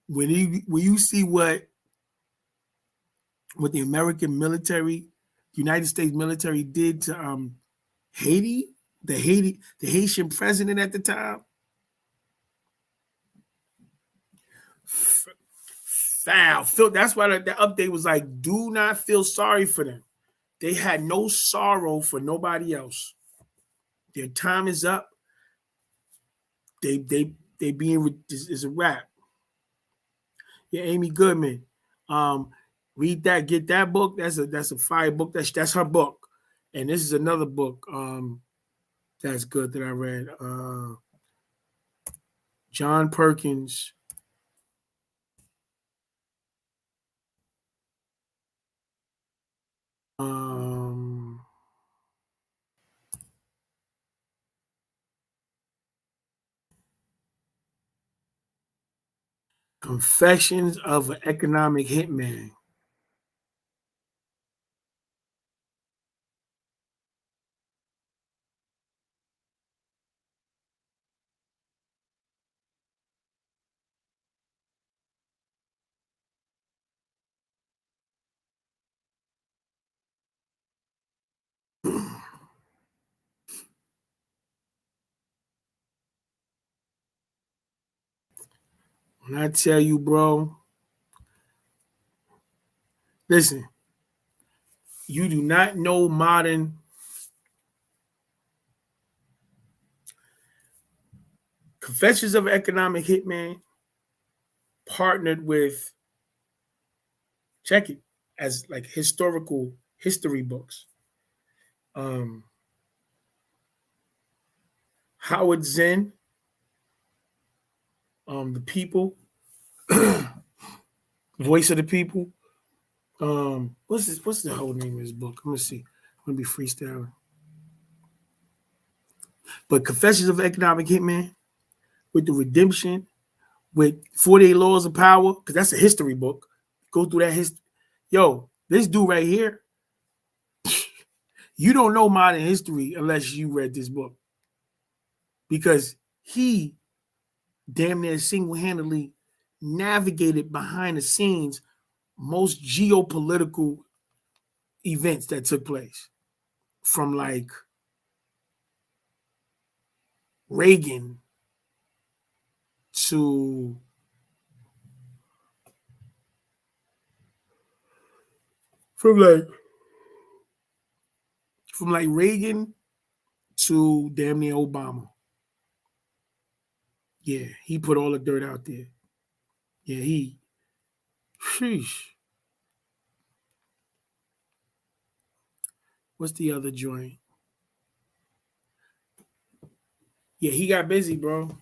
when you see what the American military, United States military did to Haiti, the Haitian president at the time, foul. That's why the update was like, do not feel sorry for them. They had no sorrow for nobody else. Their time is up. They being is a wrap. Yeah, Amy Goodman. Read that, get that book. That's a fire book. That's her book. And this is another book that's good that I read. John Perkins. Um, Confessions of an Economic Hitman. When I tell you, bro, listen, you do not know modern Confessions of an Economic Hitman partnered with, check it, as like historical history books. Um, Howard Zinn, The People, Voice of the People. What's this? What's the whole name of his book? I'm gonna see. I'm gonna be freestyling. But Confessions of an Economic Hitman with the Redemption, with 48 Laws of Power, because that's a history book. Go through that history. Yo, this dude right here, you don't know modern history unless you read this book. Because he damn near single-handedly navigated behind the scenes most geopolitical events that took place. From like Reagan to from like Reagan to damn near Obama. Yeah, he put all the dirt out there. Yeah, sheesh. What's the other joint? Yeah, he got busy, bro.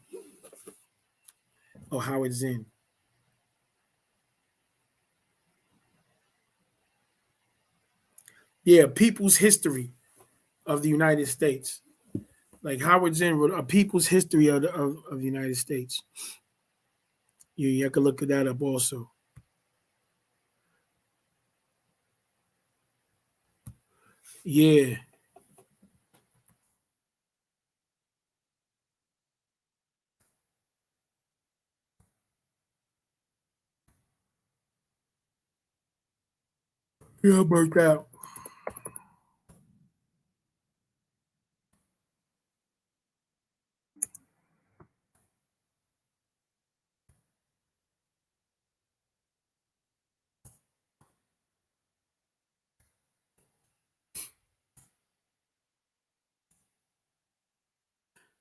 Oh, Howard Zinn. Yeah, People's History of the United States. Like Howard Zinn wrote A People's History of the United States. You can look at that up also. Yeah. Yeah, I burnt out.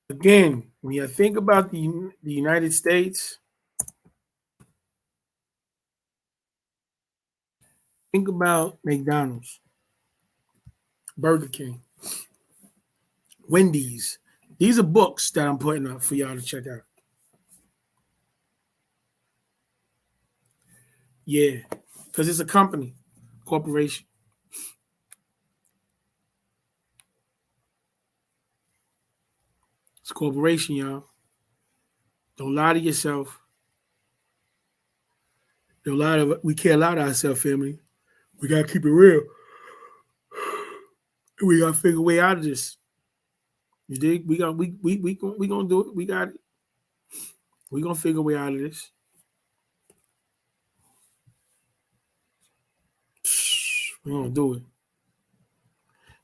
Again, when you think about the United States, think about McDonald's, Burger King, Wendy's. These are books that I'm putting up for y'all to check out. Yeah, because it's a company, corporation. It's a corporation, y'all. Don't lie to yourself. Don't lie to, we can't lie to ourselves, family. We gotta keep it real. We gotta figure a way out of this. You dig? We gonna do it. We got it. We gonna figure a way out of this. We gonna do it.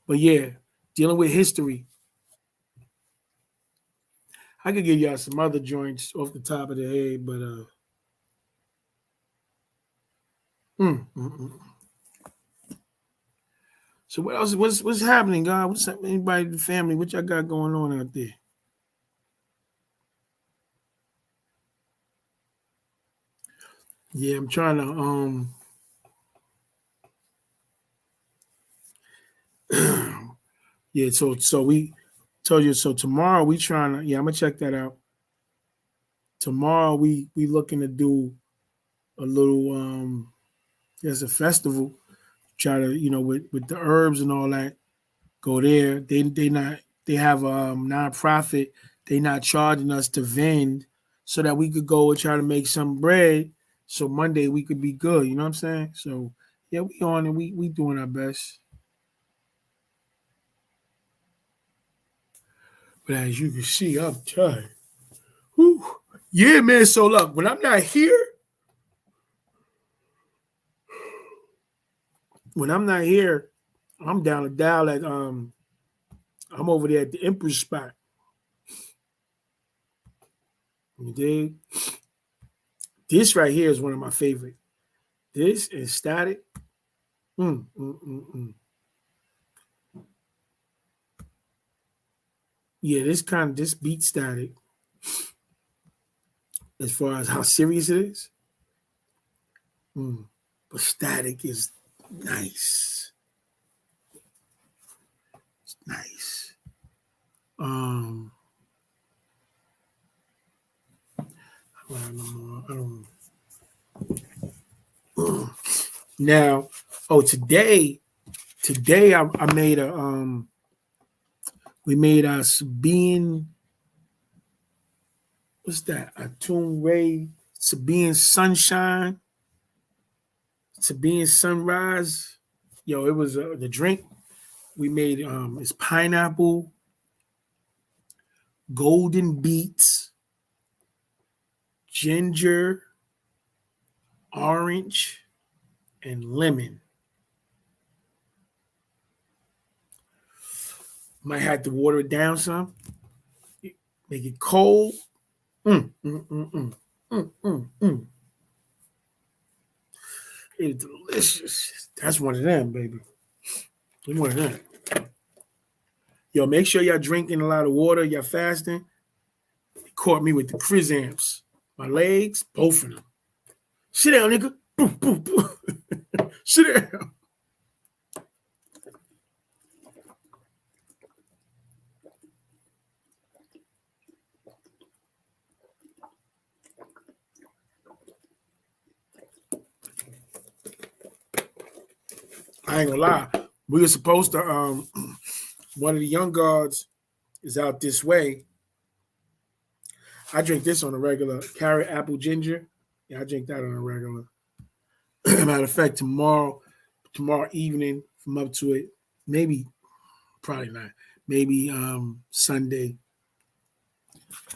But yeah, dealing with history. I could give y'all some other joints off the top of the head, but mm, mm, mm. So what else? What's happening, God? What's happening? Anybody in the family? What y'all got going on out there? Yeah, I'm trying to yeah, so we told you so tomorrow we trying to, yeah, I'm gonna check that out. Tomorrow we looking to do a little there's a festival, try to, with the herbs and all that, go there. They not they have a nonprofit, they not charging us to vend so that we could go and try to make some bread so Monday we could be good, you know what I'm saying? So yeah, we on and we doing our best. But as you can see, I'm tired. Whew. Yeah, man. So look, when I'm not here, I'm down to dial at I'm over there at the Empress spot. You dig? This right here is one of my favorite. This and Static. Mm, mm, mm, mm. Yeah, this beat Static as far as how serious it is. Mm. But Static is nice. Nice. I don't. Now, today I made we made a Sabine. What's that? A Tomb Ray Sabine Sunshine, Sabine Sunrise. Yo, it was the drink we made. It's pineapple, golden beets, ginger, orange, and lemon. Might have to water it down some, make it cold. Mm, mm, mm, mm, mm, mm, mm. It's delicious. That's one of them, baby. One of them. Yo, make sure y'all drinking a lot of water. Y'all fasting. It caught me with the crisams. My legs, both of them. Sit down, nigga. Boom, boom, boom. Sit down. I ain't gonna lie. We were supposed to one of the young guards is out this way. I drink this on a regular. Carrot, apple, ginger. Yeah, I drink that on a regular. Matter of fact, tomorrow evening, I'm up to it. Maybe, probably not. Maybe Sunday.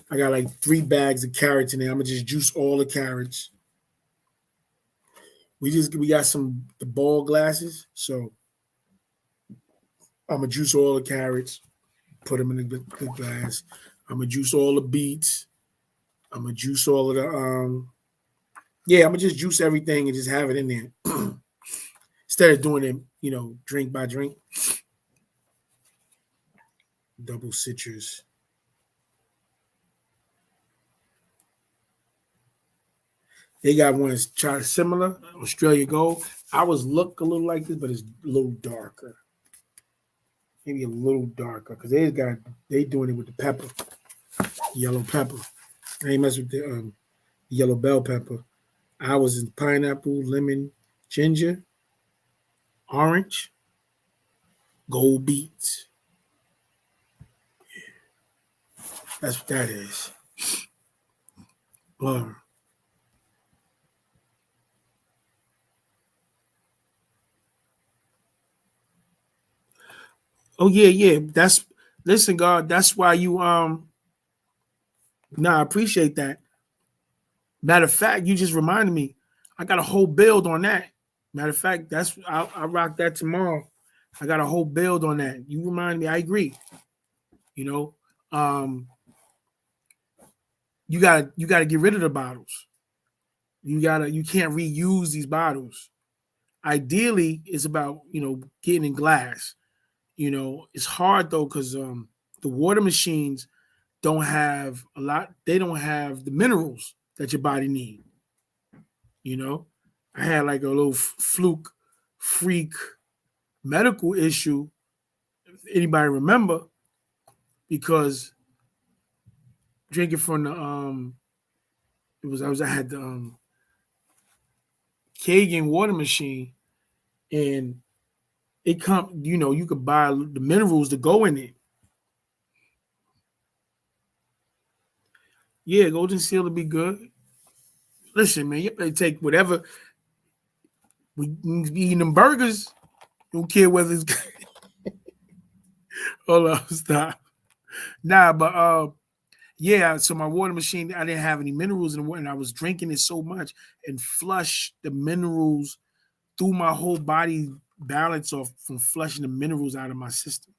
I got like 3 bags of carrots in there. I'm gonna just juice all the carrots. We got the ball glasses, so I'm gonna juice all the carrots, put them in the glass. I'm gonna juice all the beets. I'm gonna juice all of the yeah. I'm gonna just juice everything and just have it in there instead of doing it, drink by drink. Double citrus. They got ones try similar, Australia Gold. Ours look a little like this, but it's a little darker. Maybe a little darker because they doing it with the pepper, yellow pepper. I ain't mess with the yellow bell pepper. Ours is pineapple, lemon, ginger, orange, gold beets. That's what that is. Oh yeah, yeah. Listen, God. That's why you Nah, I appreciate that. Matter of fact, you just reminded me. I got a whole build on that. Matter of fact, I'll rock that tomorrow. I got a whole build on that. You remind me. I agree. You know, um, you gotta get rid of the bottles. You can't reuse these bottles. Ideally, it's about getting in glass. It's hard though because the water machines don't have a lot. They don't have the minerals that your body needs. You know, I had like a little fluke, freak medical issue. If anybody remember? Because drinking from the I had the Kagan water machine, and it come. You could buy the minerals to go in it. Yeah, golden seal would be good. Listen, man, you better take whatever. We be eating them burgers. Don't care whether it's. Hold on, stop. Nah, but yeah. So my water machine, I didn't have any minerals in the water, and I was drinking it so much and flush the minerals through my whole body balance off from flushing the minerals out of my system,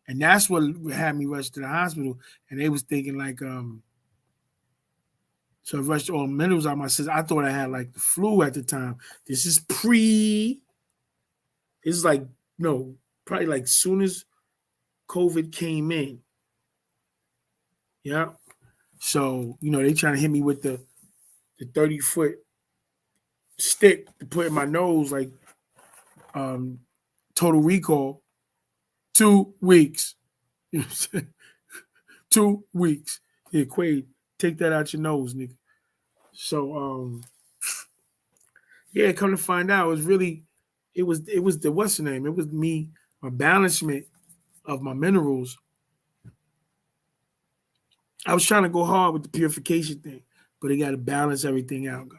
and that's what had me rush to the hospital. And they was thinking like, so I rushed all the minerals out of my system. I thought I had like the flu at the time. This is pre. This is like no, probably like soon as COVID came in. Yeah. So, they trying to hit me with the 30-foot stick to put in my nose, like Total Recall. 2 weeks. 2 weeks. Yeah, Quaid, take that out your nose, nigga. So yeah, come to find out, it was the what's the name? It was me, my balancement of my minerals. I was trying to go hard with the purification thing, but it got to balance everything out, God.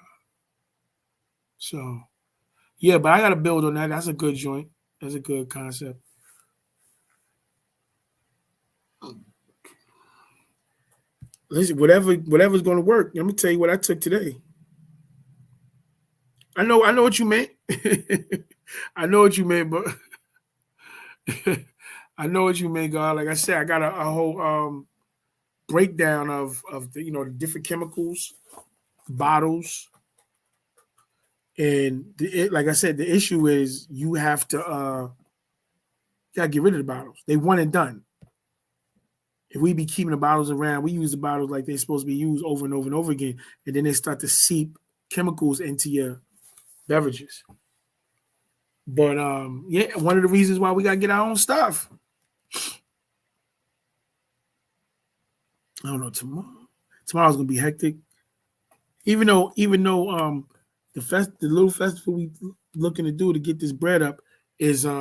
So yeah, but I got to build on that. That's a good joint. That's a good concept. Listen, whatever's going to work. Let me tell you what I took today. I know what you meant. I know what you meant, but I know what you meant, God. Like I said, I got a whole breakdown of the the different chemicals, bottles, and like I said, the issue is you have to gotta get rid of the bottles. They one and done. If we be keeping the bottles around, we use the bottles like they're supposed to be used over and over and over again, and then they start to seep chemicals into your beverages. But yeah, one of the reasons why we gotta get our own stuff. I don't know, tomorrow's gonna be hectic. Even though the little festival we looking to do to get this bread up is it's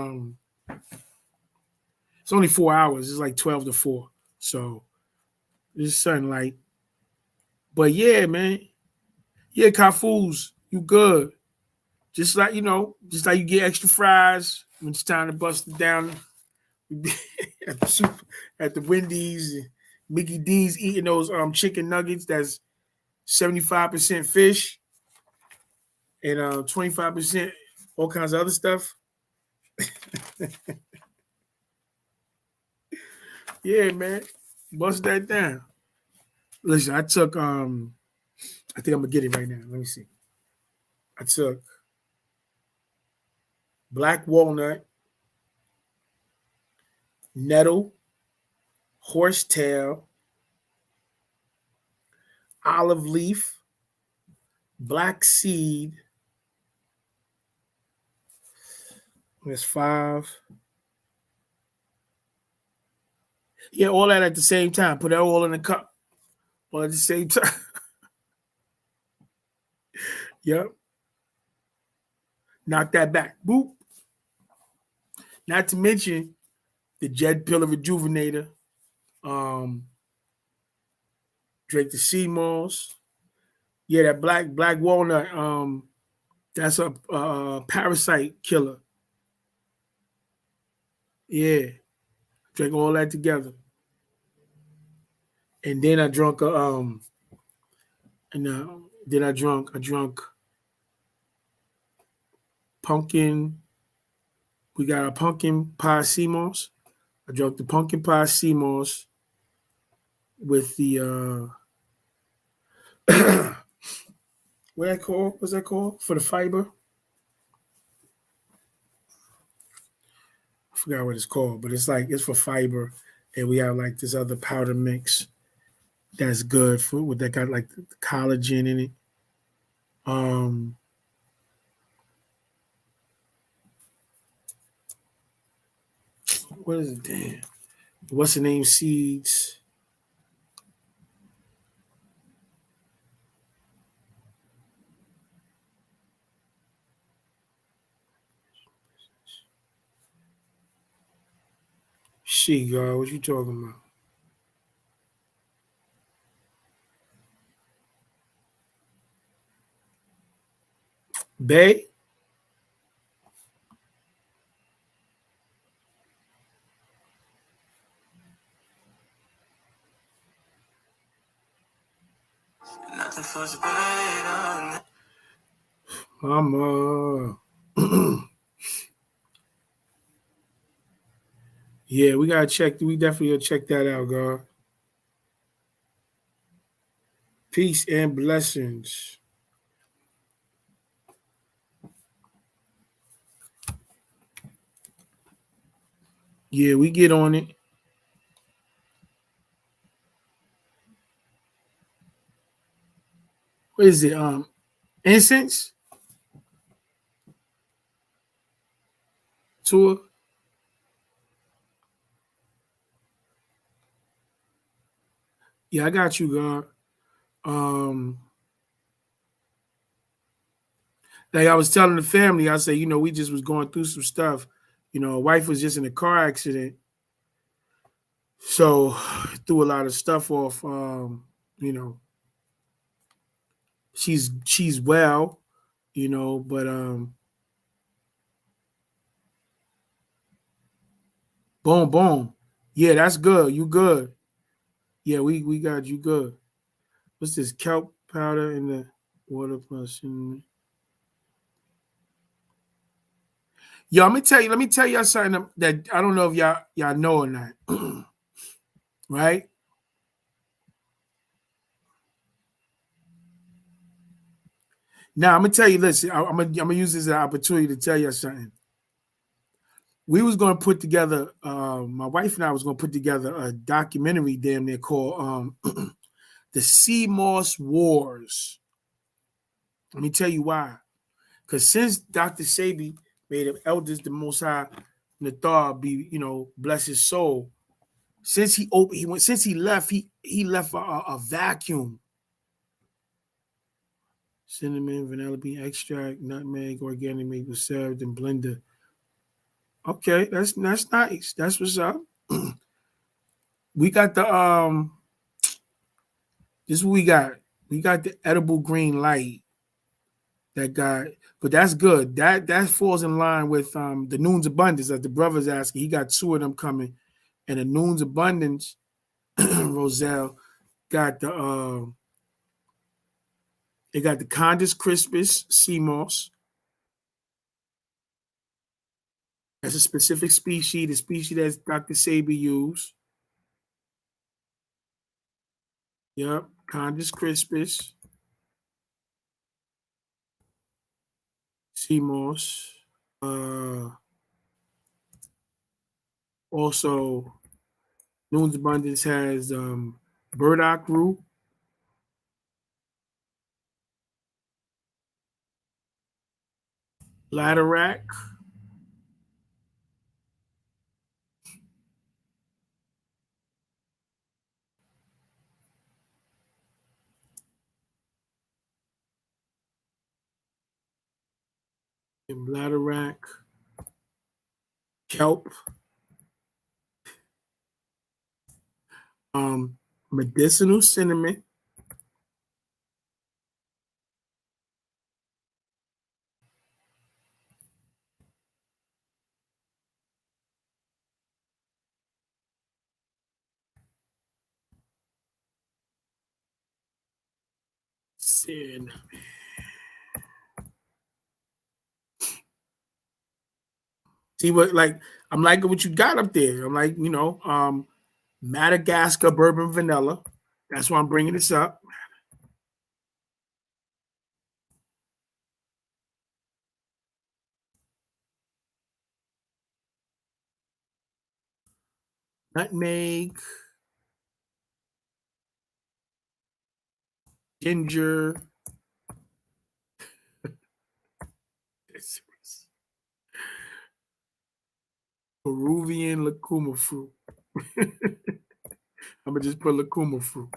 only 4 hours. It's like 12 to 4. So it's sunlight. But yeah, man. Yeah, Kafuz, you good. Just like you get extra fries when it's time to bust it down at the Wendy's, Mickey D's eating those chicken nuggets that's 75% fish and 25% all kinds of other stuff. Yeah, man. Bust that down. Listen, I took I think I'm gonna get it right now. Let me see. I took black walnut, nettle, horsetail, olive leaf, black seed. That's 5. Yeah, all that at the same time. Put that all in a cup. All at the same time. Yep. Knock that back. Boop. Not to mention the Jet Pillar Rejuvenator. Um, Drake the sea moss. Yeah, that black walnut. That's a parasite killer. Yeah, drank all that together, and then I drunk a and then I drunk pumpkin. We got a pumpkin pie sea moss. I drank the pumpkin pie sea moss with the what that called? What's that called for the fiber? I forgot what it's called, but it's for fiber, and we have like this other powder mix that's good for what that got like the collagen in it. Um, what is it? Damn, what's the name? Seeds. She, God, what you talking about? Bay? Mama. Yeah, we gotta check. We definitely gotta check that out, God. Peace and blessings. Yeah, we get on it. What is it? Incense tour. Yeah, I got you, God. Um, like I was telling the family, I say, we just was going through some stuff. Wife was just in a car accident, so threw a lot of stuff off. You know, she's well, but boom, boom. Yeah, that's good. You good. Yeah, we got you good. What's this kelp powder in the water plus? Yo, let me tell y'all something that I don't know if y'all know or not. Right? Now I'm gonna tell you, listen, I'm gonna use this as an opportunity to tell you something. We was gonna put together, my wife and I was gonna put together a documentary damn near called The Sea Moss Wars. Let me tell you why. Because since Dr. Sebi made him elders the most high Nathar be, bless his soul. Since he left, he left a vacuum. Cinnamon, vanilla bean extract, nutmeg, organic maple syrup, and blender. Okay, that's nice. That's what's up. We got the this is what we got. We got the edible green light that got, but that's good. That falls in line with the Noon's Abundance that the brother's asking. He got two of them coming, and the Noon's Abundance, Roselle got the they got the Condis crispus sea moss. That's a specific species, the species that Dr. Sabi used. Yep, Condis crispus sea moss. Uh, Also, Noon's Abundance has burdock root, laderack, and laderack, kelp, medicinal cinnamon, sin. See what I'm liking what you got up there. I'm like, Madagascar bourbon vanilla. That's why I'm bringing this up. Nutmeg, ginger, Peruvian lacuma fruit. I'm gonna just put lacuma fruit.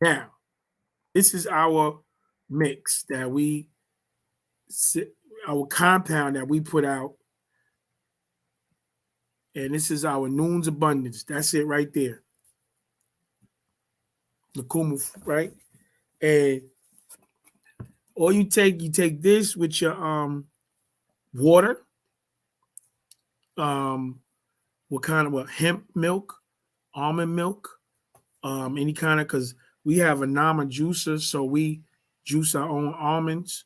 Now, this is our mix that our compound that we put out, and this is our Noon's Abundance. That's it right there. Lacuma, right? And all you take this with your water, what kind of hemp milk, almond milk, any kind of, because we have a Nama juicer, so we juice our own almonds.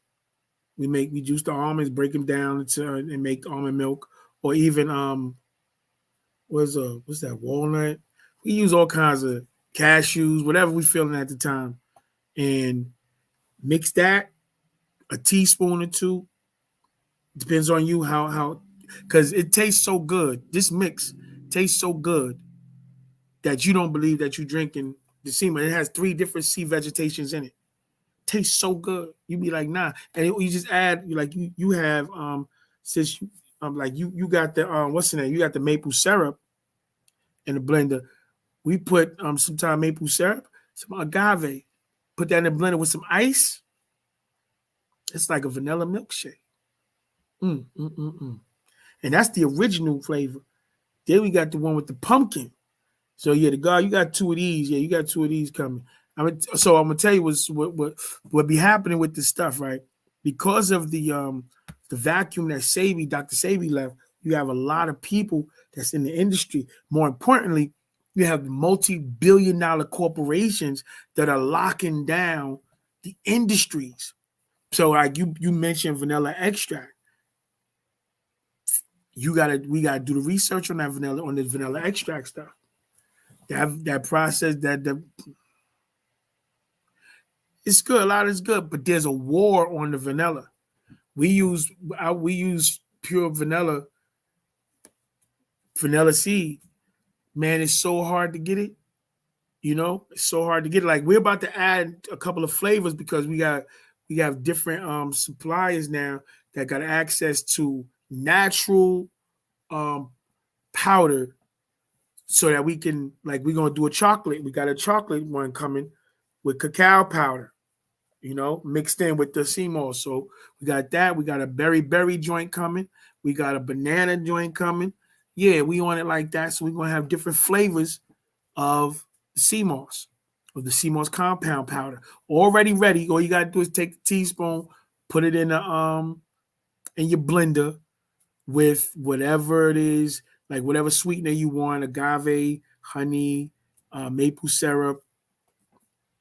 We juice the almonds, break them down and make almond milk, or even what's that, walnut. We use all kinds of cashews, whatever we feeling at the time, and mix that a teaspoon or two. Depends on you how because it tastes so good. This mix tastes so good that you don't believe that you're drinking the semen. It has 3 different sea vegetations in it. Tastes so good. You be like, nah. And you just add, you have since like you got the what's the name? You got the maple syrup in the blender. We put sometimes maple syrup, some agave, put that in the blender with some ice. It's like a vanilla milkshake. Mm, mm, mm, mm. And that's the original flavor. Then we got the one with the pumpkin. So yeah, the guy, you got two of these. Yeah, you got two of these coming. So I'm gonna tell you what be happening with this stuff, right? Because of the vacuum that Dr. Sabi left, you have a lot of people that's in the industry. More importantly, you have multi-billion-dollar corporations that are locking down the industries. So like you mentioned vanilla extract. We gotta do the research on this vanilla extract stuff. That process that it's good. A lot is good, but there's a war on the vanilla. We use pure vanilla seed. Man, it's so hard to get it. It's so hard to get it. Like we're about to add a couple of flavors because we have different suppliers now that got access to natural um powder so that we can we're gonna do a chocolate. We got a chocolate one coming with cacao powder, mixed in with the sea moss. So we got that. We got a berry joint coming. We got a banana joint coming. Yeah, we on it like that. So we're gonna have different flavors of the sea moss, of the sea moss compound powder. Already ready. All you gotta do is take the teaspoon, put it in your blender with whatever it is, like whatever sweetener you want, agave, honey, maple syrup,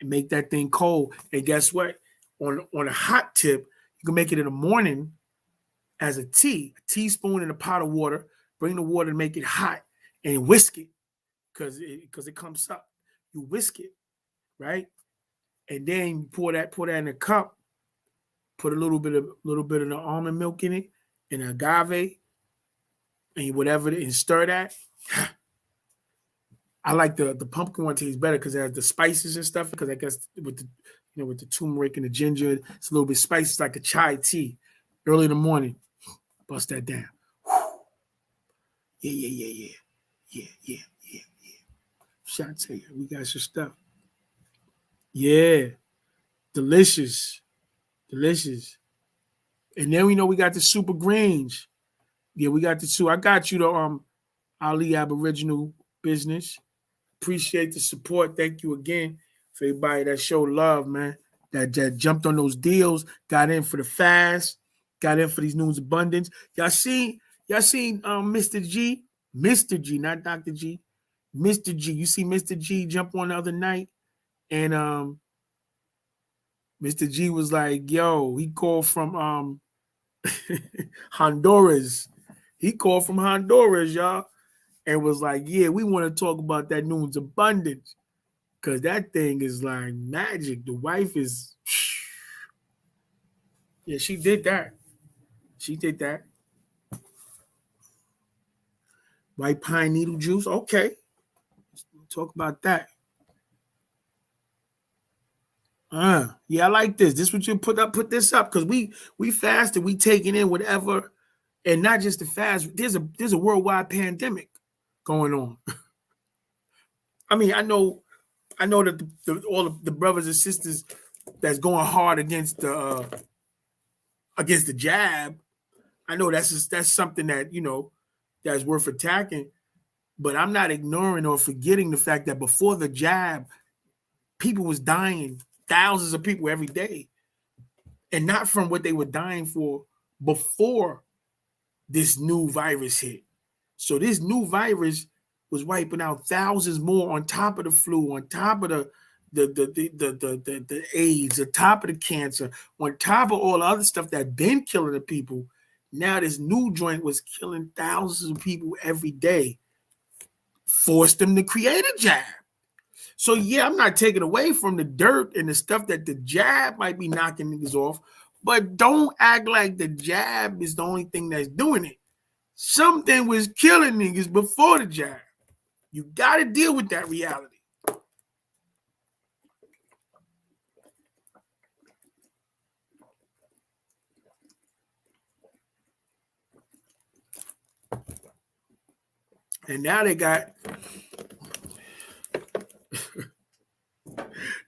and make that thing cold. And guess what? On a hot tip, you can make it in the morning as a teaspoon in a pot of water. Bring the water and make it hot and whisk it because it comes up. You whisk it, right? And then you pour that in a cup. Put a little bit of the almond milk in it and agave and whatever and stir that. I like the pumpkin one tastes better because it has the spices and stuff. Because I guess with the turmeric and the ginger, it's a little bit spicy. It's like a chai tea. Early in the morning, bust that down. Yeah. Shout to you. We got your stuff. Yeah, delicious. And then we got the super greens. Yeah, we got the two. I got you the Ali Aboriginal business. Appreciate the support. Thank you again for everybody that showed love, man. That jumped on those deals, got in for the fast, got in for these news abundance. Y'all seen Mr. G? Mr. G, not Dr. G. Mr. G. You see Mr. G jump on the other night, and Mr. G was like, yo, he called from Honduras. He called from Honduras, y'all, and was like, yeah, we want to talk about that news abundance. Because that thing is like magic. The wife is, yeah, she did that. White pine needle juice. Okay. Let's talk about that. Yeah, I like this. This what you put this up because we fasted, we taking in whatever, and not just the fast. There's a worldwide pandemic going on. I mean, I know that all of the brothers and sisters that's going hard against the jab. I know that's something that that's worth attacking, but I'm not ignoring or forgetting the fact that before the jab, people was dying, thousands of people every day, and not from what they were dying for before this new virus hit. So this new virus was wiping out thousands more on top of the flu, on top of the AIDS, on top of the cancer, on top of all the other stuff that been killing the people. Now this new joint was killing thousands of people every day. Forced them to create a jab. So yeah, I'm not taking away from the dirt and the stuff that the jab might be knocking niggas off, but don't act like the jab is the only thing that's doing it. Something was killing niggas before the jab. You got to deal with that reality. And now they got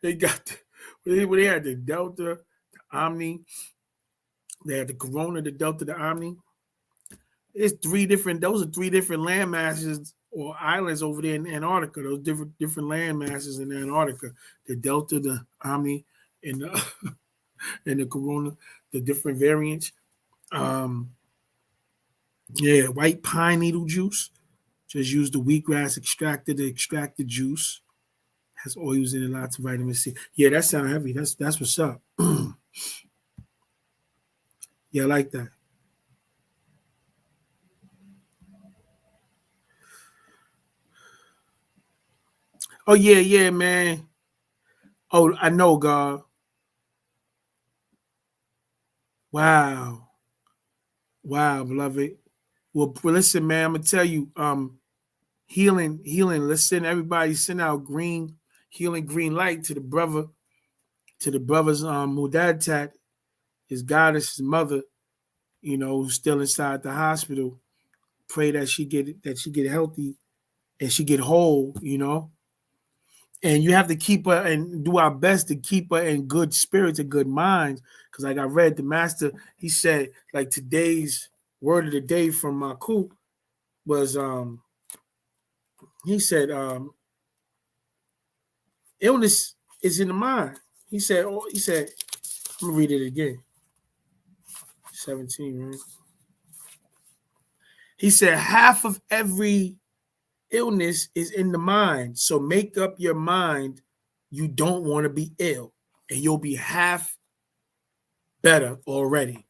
they had the Delta, the Omni, they had the Corona, the Delta, the Omni. It's those are three different land masses or islands over there in Antarctica. Those different land masses in Antarctica. The Delta, the Omni, and the and the Corona, the different variants. Um, yeah, white pine needle juice. Just use the wheatgrass extracted, the extracted juice. Has oils in it, lots of vitamin C. Yeah, that sounds heavy. That's what's up. Yeah, I like that. Oh yeah, yeah, man. Oh, I know, God. Wow, wow, beloved. Well, listen, man. I'm gonna tell you, healing. Let's send everybody send out green healing green light to the brothers. Mudatat, his goddess, his mother. Who's still inside the hospital. Pray that she get healthy and she get whole. And you have to keep her and do our best to keep her in good spirits and good minds. Because like I read the master, he said like today's word of the day from Maku was he said illness is in the mind. He said I'm gonna read it again. 17, right? He said half of every illness is in the mind. So make up your mind you don't want to be ill and you'll be half better already.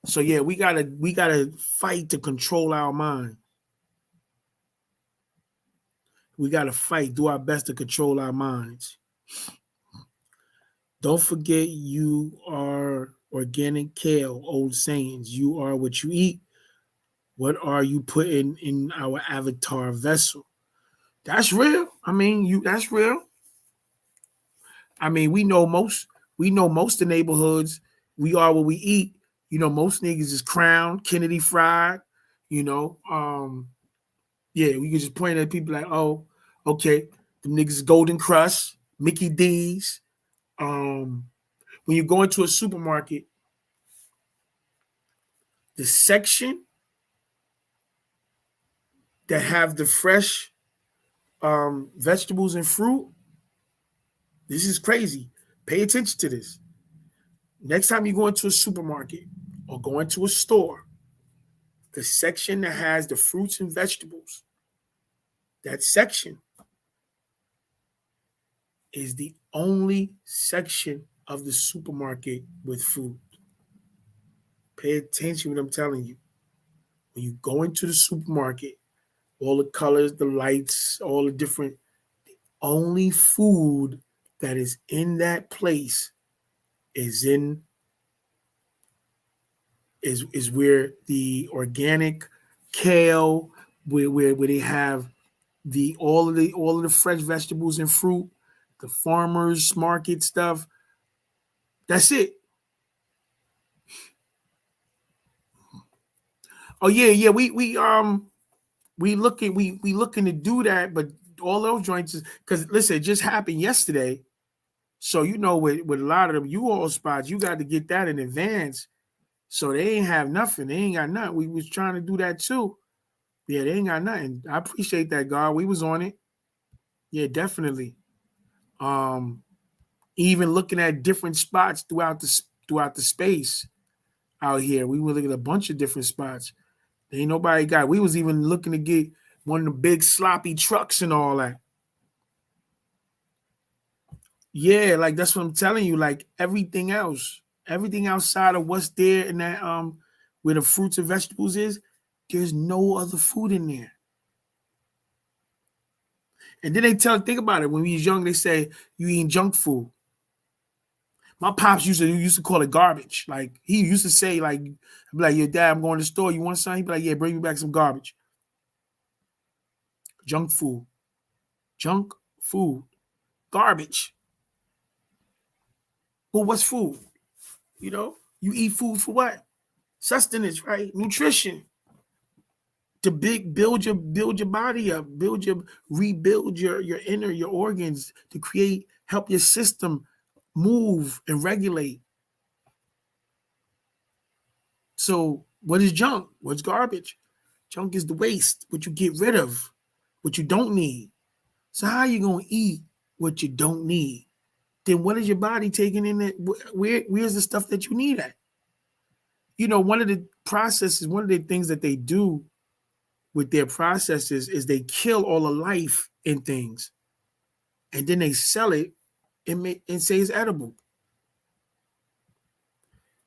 So yeah, we gotta fight to control our mind. We gotta fight, do our best to control our minds. Don't forget you are organic kale, old sayings. You are what you eat. What are you putting in our avatar vessel? That's real. I mean, that's real. I mean, we know most of the neighborhoods, we are what we eat. Most niggas is Crown, Kennedy Fried, you know. Yeah, we can just point at people like, oh, okay, them niggas is Golden Crust, Mickey D's. When you go into a supermarket, the section that have the fresh vegetables and fruit, this is crazy. Pay attention to this. Next time you go into a supermarket or go into a store, the section that has the fruits and vegetables, that section is the only section of the supermarket with food. Pay attention to what I'm telling you. When you go into the supermarket, all the colors, the lights, all the different, only food that is in that place is in is where the organic kale, where they have the all of the fresh vegetables and fruit, the farmers market stuff. That's it. Oh yeah, yeah. We looking to do that, but all those joints is because listen, it just happened yesterday. So with a lot of them U-Haul spots, you got to get that in advance. So they ain't have nothing. They ain't got nothing. We was trying to do that too. Yeah, they ain't got nothing. I appreciate that, God. We was on it. Yeah, definitely. Um, Even looking at different spots throughout the space out here. We were looking at a bunch of different spots. Ain't nobody got. We was even looking to get one of the big sloppy trucks and all that. Yeah, like that's what I'm telling you. Like everything outside of what's there in that where the fruits and vegetables is, there's no other food in there. And then think about it. When we was young, they say you eating junk food. My pops used to call it garbage. Like he used to say, like, I'd be like, your dad, I'm going to the store. You want something? He'd be like, yeah, bring me back some garbage. Junk food. Junk food. Garbage. Well, what's food? You eat food for what? Sustenance, right? Nutrition. to build your body up, rebuild your inner, your organs, to help your system move and regulate. So what is junk? What's garbage? Junk is the waste, what you get rid of, what you don't need. So how are you gonna eat what you don't need? Then what is your body taking in it? Where's the stuff that you need at? One of the processes, one of the things that they do with their processes is they kill all the life in things, and then they sell it and say it's edible.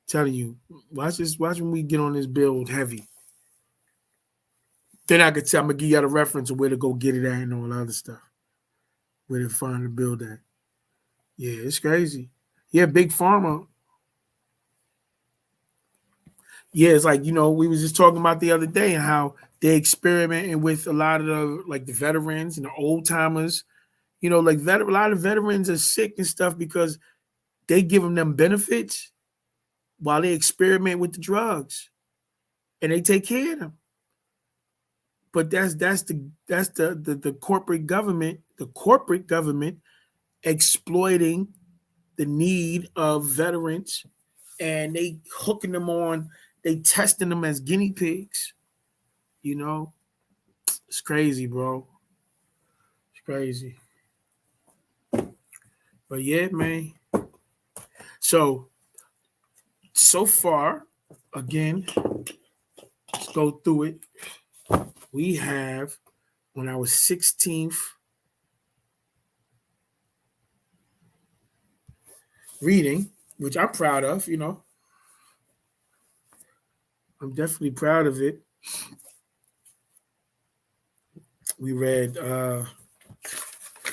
Telling you, watch when we get on this build heavy. Then I'm gonna give you a reference of where to go get it at and all the other stuff. Where to find the build at. Yeah, it's crazy. Yeah, big pharma. Yeah, it's like, we was just talking about the other day and how they experimenting with a lot of the veterans and the old timers. A lot of veterans are sick and stuff because they give them benefits while they experiment with the drugs, and they take care of them. But that's the corporate government exploiting the need of veterans, and they hooking them on, they testing them as guinea pigs. It's crazy, bro. It's crazy. But yeah, man. So far, again, let's go through it. We have on our 16th reading, which I'm proud of, I'm definitely proud of it. We read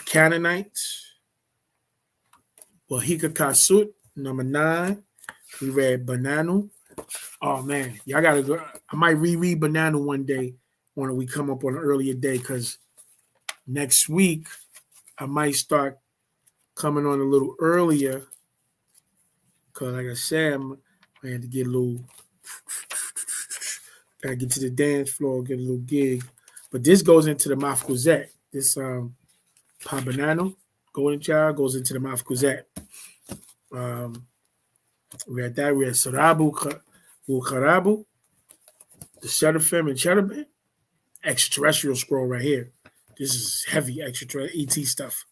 Canaanites, Hikakasut, number 9. We read Bananu. Oh man, y'all gotta go. I might reread Banana one day when we come up on an earlier day, because next week I might start coming on a little earlier. Because like I said, I had to get a little, gotta get to the dance floor, get a little gig. But this goes into the Mafkuzet. This Pabanano, Golden Child, goes into the Mafkuzet. We had that. We had Sarabu Karabu, the Seraphim and Cherubim, extraterrestrial scroll right here. This is heavy extraterrestrial ET stuff.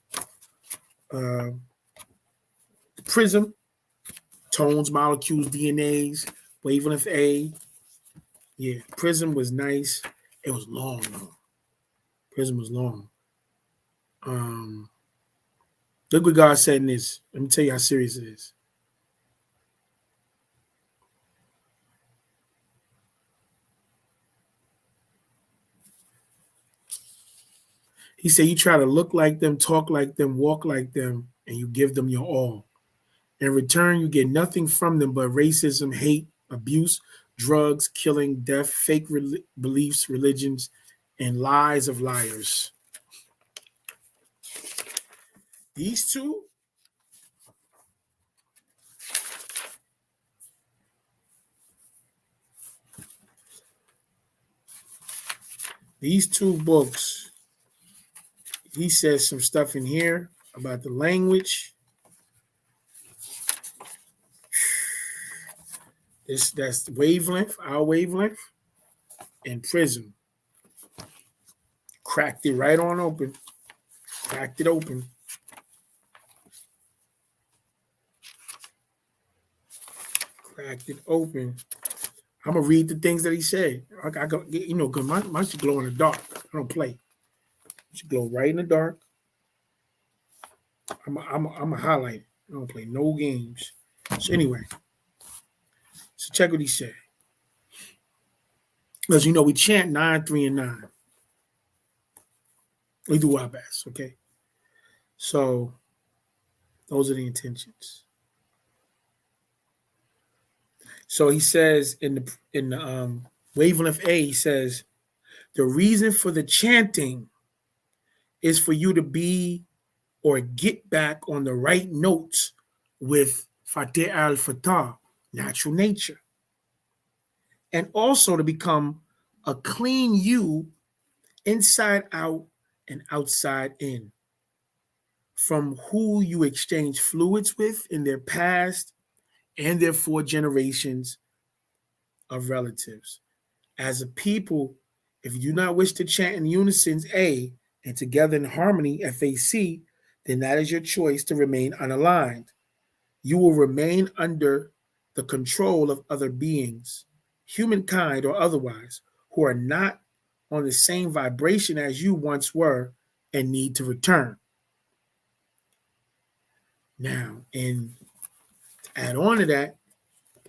The Prism, tones, molecules, DNAs, wavelength A. Yeah, Prism was nice. It was long though. Prism was long. Look what God said in this. Let me tell you how serious it is. He said, you try to look like them, talk like them, walk like them, and you give them your all. In return, you get nothing from them but racism, hate, abuse, drugs, killing, death, fake beliefs, religions, and lies of liars. These two books, he says some stuff in here about the language. That's wavelength, our wavelength, and Prism. Cracked it right on open. Cracked it open. Cracked it open. I'm gonna read the things that he said. I go, because my should glow in the dark. I don't play. It should glow right in the dark. I'm a highlight. I don't play no games. So anyway, so check what he said. Because we chant 9, 3, and 9. We do our best, okay? So those are the intentions. So he says in the wavelength A, he says, the reason for the chanting is for you to be or get back on the right notes with Fateh al-Fatah, natural nature. And also to become a clean you inside out and outside in, from who you exchange fluids with in their past and their 4 generations of relatives. As a people, if you do not wish to chant in unison A and together in harmony FAC, then that is your choice to remain unaligned. You will remain under the control of other beings, humankind or otherwise, who are not on the same vibration as you once were and need to return. Now, and to add on to that,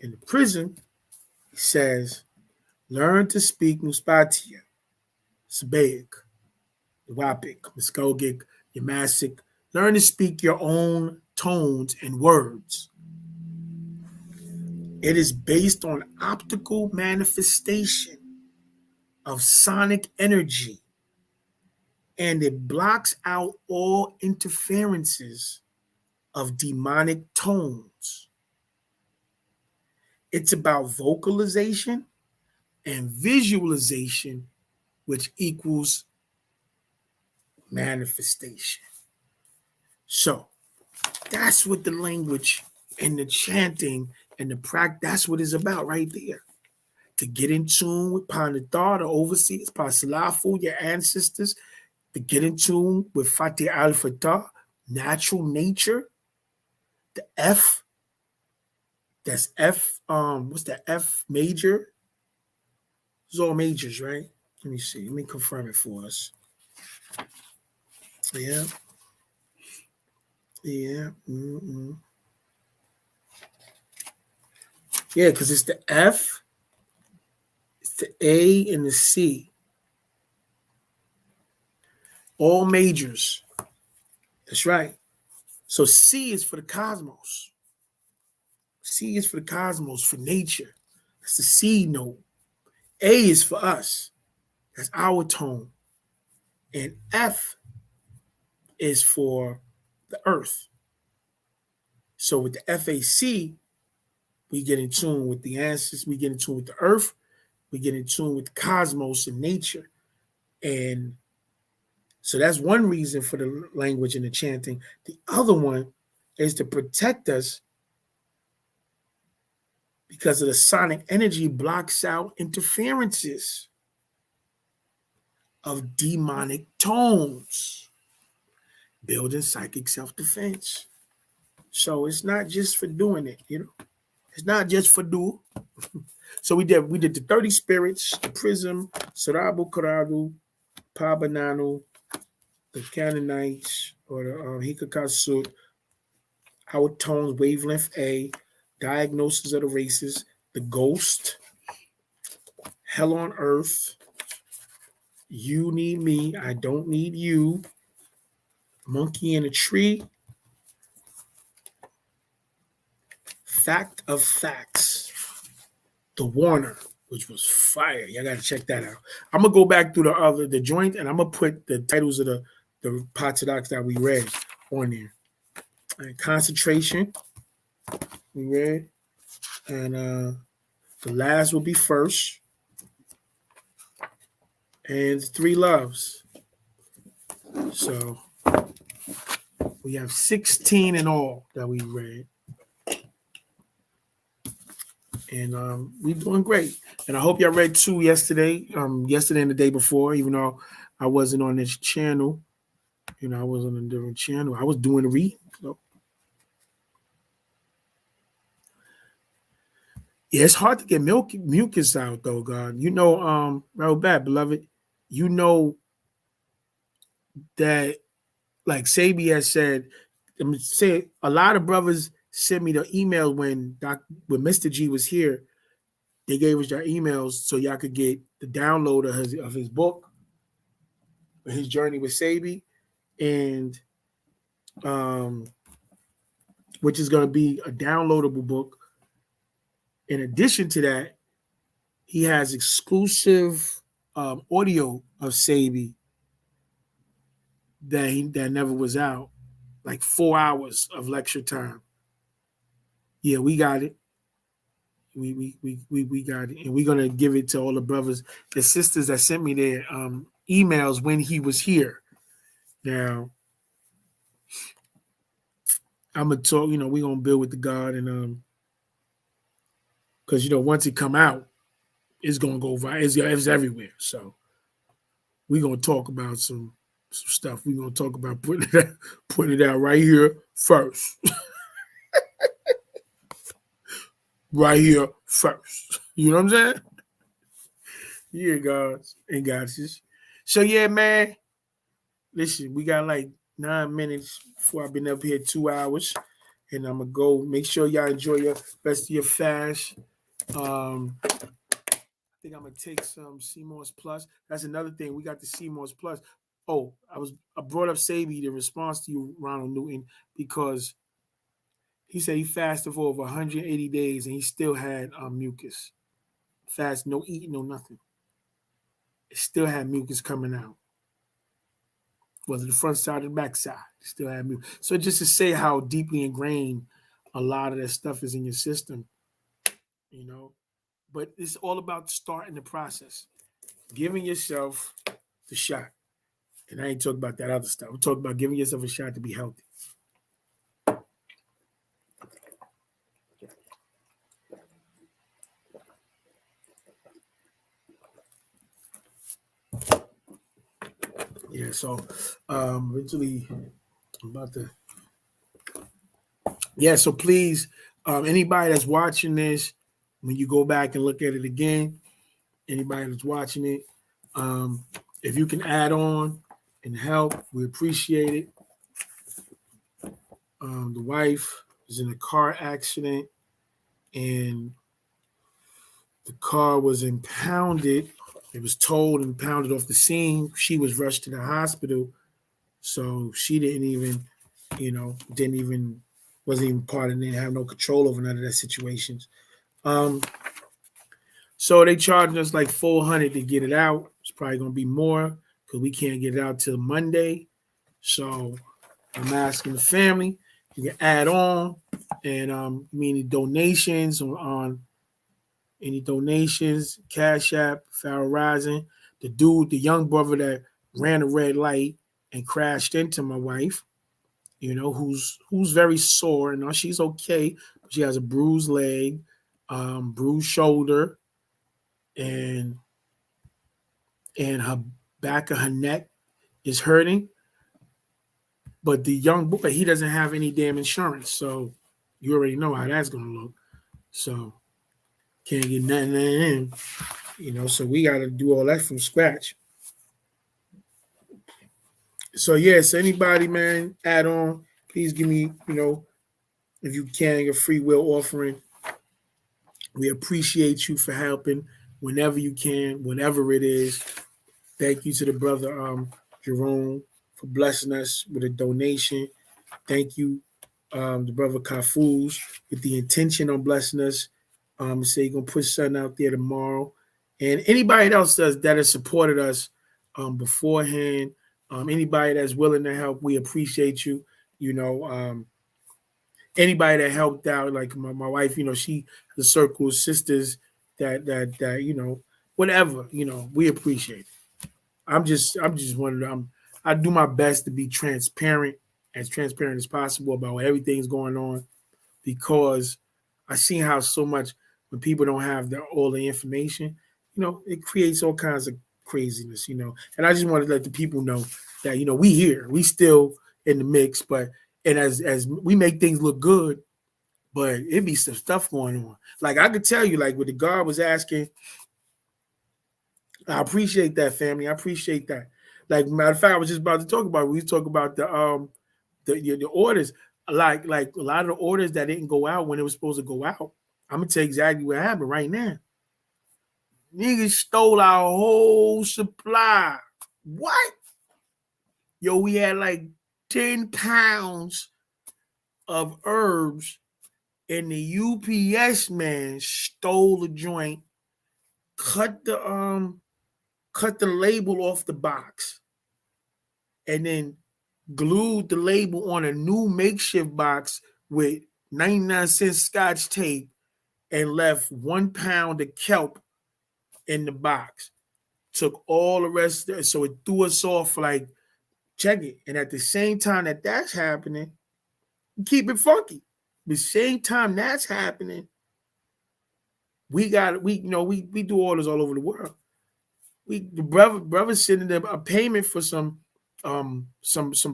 in the prison, he says, learn to speak Muspatia, Sabaik, Wapik, Muskogik, Yamasic. Learn to speak your own tones and words. It is based on optical manifestation of sonic energy, and it blocks out all interferences of demonic tones. It's about vocalization and visualization, which equals manifestation. So that's what the language and the chanting and the practice, that's what it's about right there. To get in tune with Panathar, the overseers, Pasalafu, your ancestors, to get in tune with Fatih al-Fatah, natural nature, the F, that's F, what's that, F major? It's all majors, right? Let me see, let me confirm it for us. Yeah. Yeah. Yeah, because it's the F, it's the A, and the C. All majors. That's right. So C is for the cosmos. C is for the cosmos, for nature. That's the C note. A is for us. That's our tone. And F is for the earth. So with the FAC, we get in tune with the ancestors, we get in tune with the earth, we get in tune with the cosmos and nature. And so that's one reason for the language and the chanting. The other one is to protect us because of the sonic energy blocks out interferences of demonic tones, building psychic self-defense. So it's not just for doing it, you know. It's not just for do. So we did the 30 spirits, the prism, Sarabu Karadu, Pabananu, the Canaanites, or the Hikakasut, our tones, wavelength A, diagnosis of the races, the ghost, hell on earth, you need me, I don't need you, monkey in a tree, fact of facts, the Warner, which was fire. Y'all gotta check that out. I'm gonna go back through the joint, and I'm gonna put the titles of the PAA TARAQ that we read on there. And concentration, we read, and the last will be first, and 3 loves. So we have 16 in all that we read. And we're doing great. And I hope y'all read 2 yesterday and the day before, even though I wasn't on this channel. You know, I was on a different channel. I was doing the read. So. Yeah, it's hard to get mucus out, though, God. You know, real bad, beloved. You know that, like Sabi has said, a lot of brothers sent me the email when Mr. G was here. They gave us their emails so y'all could get the download of his book, his journey with Sabi, and which is going to be a downloadable book. In addition to that, he has exclusive audio of Sabi that never was out, like 4 hours of lecture time. Yeah, we got it. we got it, and we're gonna give it to all the brothers, the sisters that sent me their emails when he was here. Now I'm gonna talk. We're gonna build with the God, and because once it come out, it's gonna go viral. It's everywhere. So we're gonna talk about some stuff. We're gonna talk about putting it out right here first. Right here first. You know what I'm saying? Yeah, guys and goddesses. So yeah, man. Listen, we got like 9 minutes before I've been up here 2 hours. And I'm gonna go make sure y'all enjoy your rest of your fast. I think I'm gonna take some CMOS Plus. That's another thing. We got the CMOS Plus. Oh, I brought up Sabi in response to you, Ronald Newton, because he said he fasted for over 180 days and he still had mucus. Fast, no eating, no nothing. It still had mucus coming out. Whether the front side or the back side, it still had mucus. So just to say how deeply ingrained a lot of that stuff is in your system, But it's all about starting the process, giving yourself the shot. And I ain't talking about that other stuff. We're talking about giving yourself a shot to be healthy. Yeah, so eventually I'm about to. Yeah, so please, anybody that's watching this, when you go back and look at it again, anybody that's watching it, if you can add on and help, we appreciate it. The wife was in a car accident and the car was impounded. It was towed and pounded off the scene. She was rushed to the hospital. So she didn't even, wasn't even part of it, didn't have no control over none of that situations. So they charged us like $400 to get it out. It's probably gonna be more because we can't get it out till Monday. So I'm asking the family, you can add on and any donations on any donations, Cash App, Farrell Rising. The young brother that ran a red light and crashed into my wife, who's very sore. And she's okay. She has a bruised leg, bruised shoulder, and her back of her neck is hurting. But the young boy, he doesn't have any damn insurance. So you already know how that's gonna look. So can't get nothing in. So we gotta do all that from scratch. So yes, anybody, man, add on. Please give me, if you can, your free will offering. We appreciate you for helping whenever you can, whenever it is. Thank you to the brother Jerome for blessing us with a donation. Thank you, the brother Kafuz, with the intention on blessing us. Say you're gonna put something out there tomorrow, and anybody else that has supported us beforehand. Anybody that's willing to help, we appreciate you. Anybody that helped out, like my wife, she the circle of sisters that whatever, we appreciate it. I'm just one of them. I do my best to be transparent as possible about everything's going on because I see how so much when people don't have all the information, it creates all kinds of craziness, And I just want to let the people know that we here, we still in the mix, but and as we make things look good, but it be some stuff going on. Like I could tell you, like what the guard was asking. I appreciate that, family. I appreciate that. Like matter of fact, I was just about to talk about. We talk about the orders. Like a lot of the orders that didn't go out when it was supposed to go out. I'm gonna tell you exactly what happened right now. Niggas stole our whole supply. What? Yo, we had like 10 pounds of herbs, and the UPS man stole the joint, cut the label off the box, and then glued the label on a new makeshift box with 99-cent scotch tape and left 1 pound of kelp in the box. Took all the rest, so it threw us off. Like, check it. And at the same time that that's happening, keep it funky. The same time that's happening, we do orders all over the world. The brother sending them a payment for some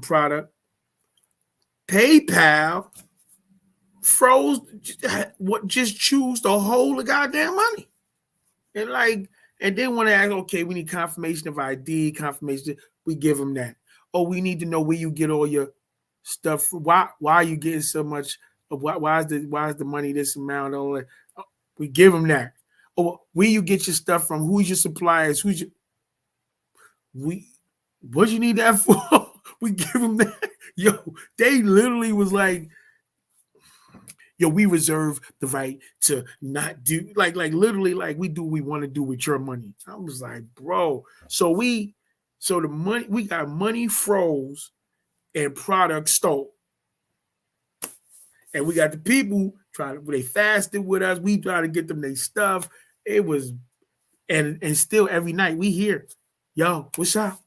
product. PayPal froze, what, just choose the whole of goddamn money. And then want to ask, okay, we need confirmation of ID, confirmation. We give them that. Oh, we need to know where you get all your stuff. Why are you getting so much? Why is the money this amount? All that. We give them that. Oh, where you get your stuff from? Who's your suppliers? What you need that for? We give them that. Yo, they literally was like, yo, we reserve the right to not do, like literally, like, we do what we want to do with your money. I was like, bro. So the money, we got money froze and product stole. And we got the people they fasted with us. We try to get them their stuff. It was, and still every night we hear, yo, what's up?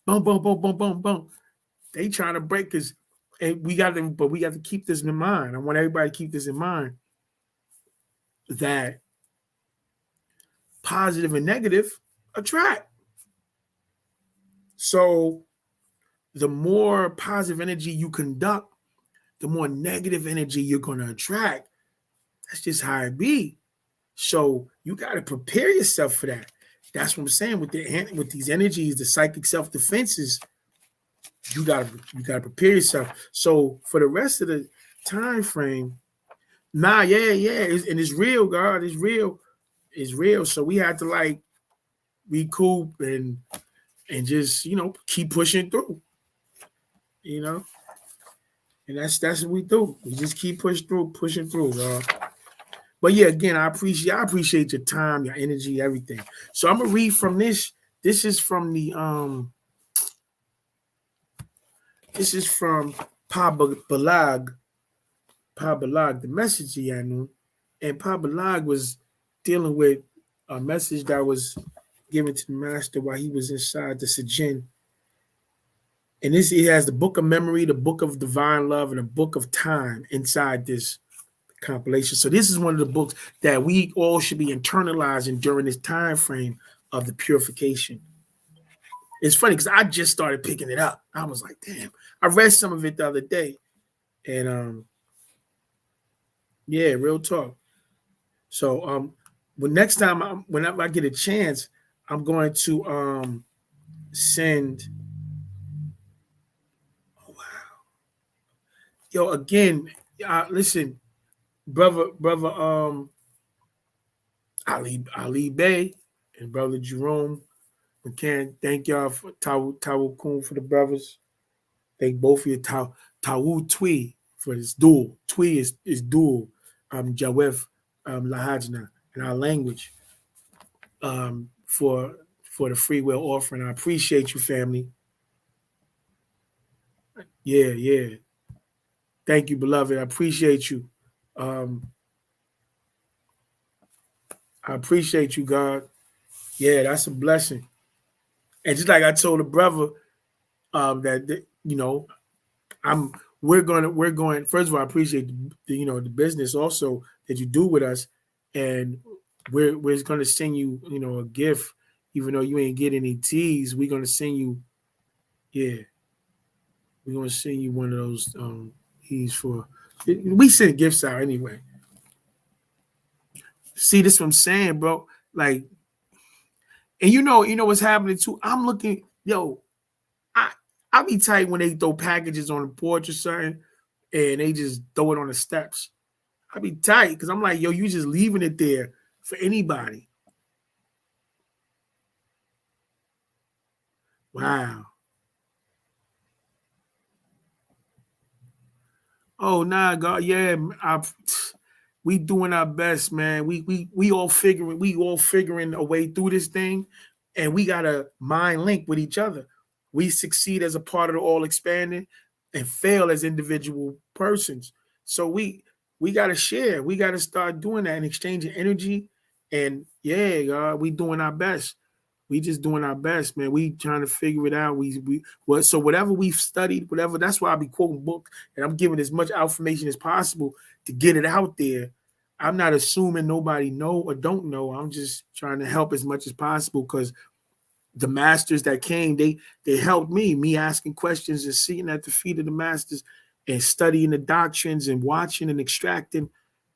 Boom, boom, boom, boom, boom, boom. They trying to break us. And we got to keep this in mind. I want everybody to keep this in mind, that positive and negative attract. So the more positive energy you conduct, the more negative energy you're going to attract. That's just how it be. So you got to prepare yourself for that. That's what I'm saying with these energies, the psychic self-defenses. You gotta prepare yourself. So for the rest of the time frame, it's real, God. It's real. So we had to, like, recoup and just, keep pushing through. And that's what we do. We just keep pushing through, God. But yeah, again, I appreciate your time, your energy, everything. So I'm gonna read from this. This is from the This is from Pa Balag, the message he had. And Pa Balag was dealing with a message that was given to the master while he was inside the Sajin. And he has the book of memory, the book of divine love, and the book of time inside this compilation. So this is one of the books that we all should be internalizing during this time frame of the purification. It's funny because I just started picking it up. I was like, damn. I read some of it the other day. And yeah, real talk. So next time, whenever I get a chance, I'm going to send. Oh, wow. Yo, again, listen, brother Ali Bey and brother Jerome McCann, thank y'all for Tawu Kun for the brothers. Thank both of you. Tawu Twi for this dual. Twi is dual. Jawef Lahajna in our language. For the free will offering. I appreciate you, family. Yeah. Thank you, beloved. I appreciate you. I appreciate you, God. Yeah, that's a blessing. And just like I told a brother, that we're going. First of all, I appreciate the business also that you do with us, and we're going to send you a gift, even though you ain't get any teas. We're going to send you, we're going to send you one of those teas for. We send gifts out anyway. See, this is what I'm saying, bro. Like, and you know what's happening too. I'm looking, I be tight when they throw packages on the porch or something, and they just throw it on the steps. I be tight because I'm like, yo, you just leaving it there for anybody. Wow. Oh nah, God, yeah, we doing our best, man. We all figuring a way through this thing, and we gotta mind link with each other. We succeed as a part of the all expanding, and fail as individual persons. So we we got to share. We got to start doing that and exchanging energy. And yeah, God, we doing our best. We just doing our best, man. We trying to figure it out. So whatever we've studied, whatever. That's why I be quoting books and I'm giving as much information as possible to get it out there. I'm not assuming nobody know or don't know. I'm just trying to help as much as possible because the masters that came, they helped me asking questions and sitting at the feet of the masters and studying the doctrines and watching and extracting.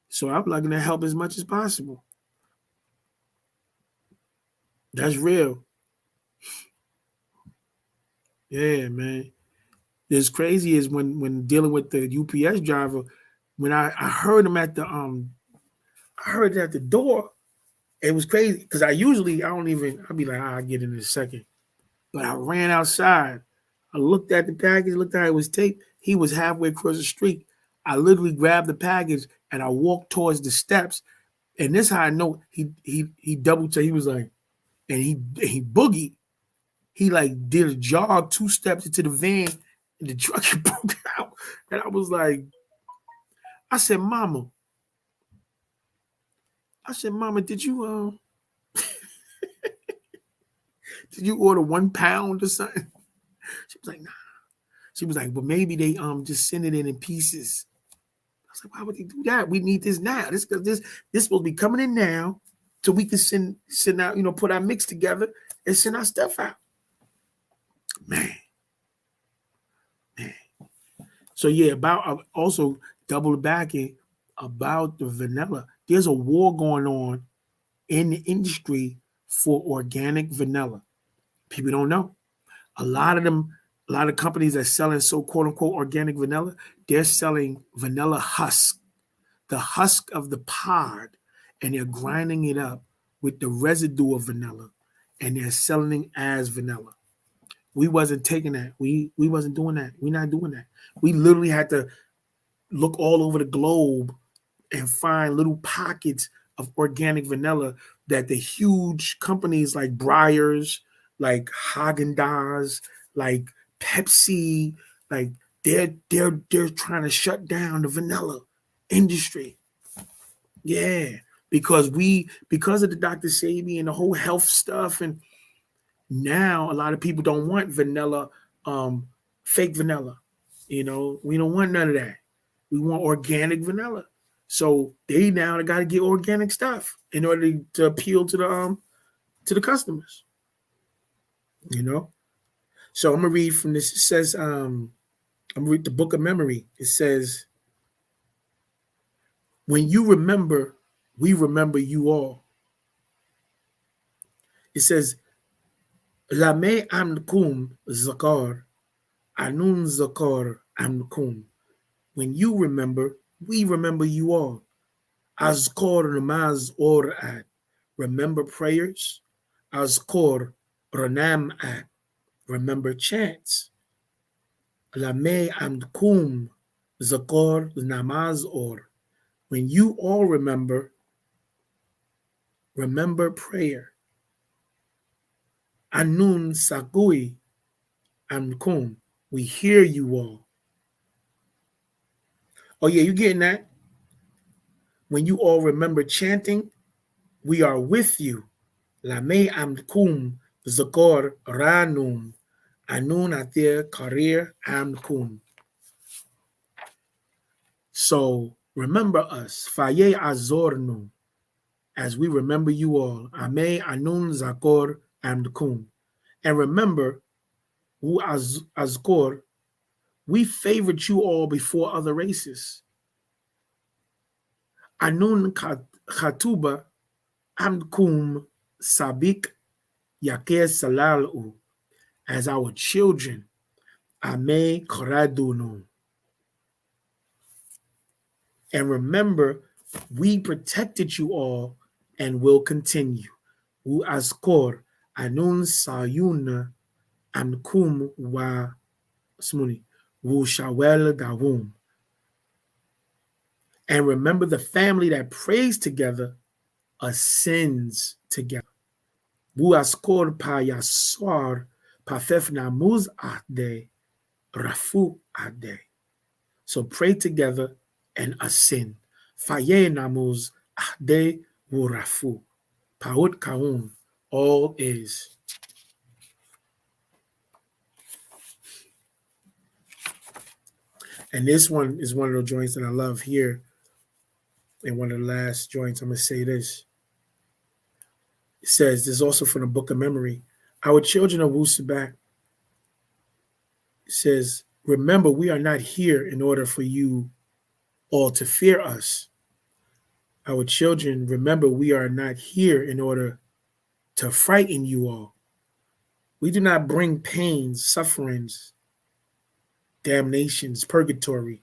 So I'm looking to help as much as possible. That's real. Yeah, man. It's crazy is when dealing with the UPS driver, when I heard him at the I heard it at the door. It was crazy because I'll be like, I'll get in a second. But I ran outside. I looked at the package, looked at how it was taped. He was halfway across the street. I literally grabbed the package and I walked towards the steps. And this how I know he double checked. He was like, and he boogied. He like did a jog 2 steps into the van and the truck broke out. And I was like, I said, Mama, did you order 1 pound or something? She was like, nah. She was like, well, maybe they just send it in pieces. I was like, why would they do that? We need this now. This supposed to be coming in now, so we can send out, put our mix together and send our stuff out. Man. So yeah, about also double backing about the vanilla. There's a war going on in the industry for organic vanilla. People don't know. A lot of companies that selling so quote unquote organic vanilla, they're selling vanilla husk, the husk of the pod, and they're grinding it up with the residue of vanilla, and they're selling it as vanilla. We wasn't taking that. We wasn't doing that. We're not doing that. We literally had to look all over the globe and find little pockets of organic vanilla that the huge companies like Breyers, like Haagen-Dazs, like Pepsi, like they're trying to shut down the vanilla industry. Yeah, because of the Dr. Sebi and the whole health stuff, and now a lot of people don't want vanilla, fake vanilla. We don't want none of that. We want organic vanilla. So they now got to get organic stuff in order to appeal to the customers. So I'm gonna read from this. It says, I'm gonna read the Book of Memory. It says, when you remember, we remember you all. It says, Lame amkum zakar, anun zakar amkum. When you remember, we remember you all. Azkor namaz or at. Remember prayers. Azkor ranam at. Remember chants. Lame amkum zakor namaz or. When you all remember prayer. Anun sagui amkum. We hear you all. Oh yeah, you getting that? When you all remember chanting, we are with you. Lame amkum zakor ranum. Anun atir karir amkum. So remember us. Faye azornu. As we remember you all. Ame anun zakor amkum. And remember, who azkor, we favored you all before other races. Anun khatuba amkum sabik yakir salalu. As our children. Ame koradunu. And remember, we protected you all and will continue. U askor anun sayuna amkum wa smuni wu shawel dawum. And remember, the family that prays together ascends together. Wu askor pa yaswar pafef namuz ade rafu ade. So pray together and ascend. Faye namuz ahde wurafu. Paut kaun. All is. And this one is one of the joints that I love here. And one of the last joints, I'm going to say this. It says, this is also from the Book of Memory. Our children of Wusabat says, remember, we are not here in order for you all to fear us. Our children, remember, we are not here in order to frighten you all. We do not bring pains, sufferings, damnations, purgatory,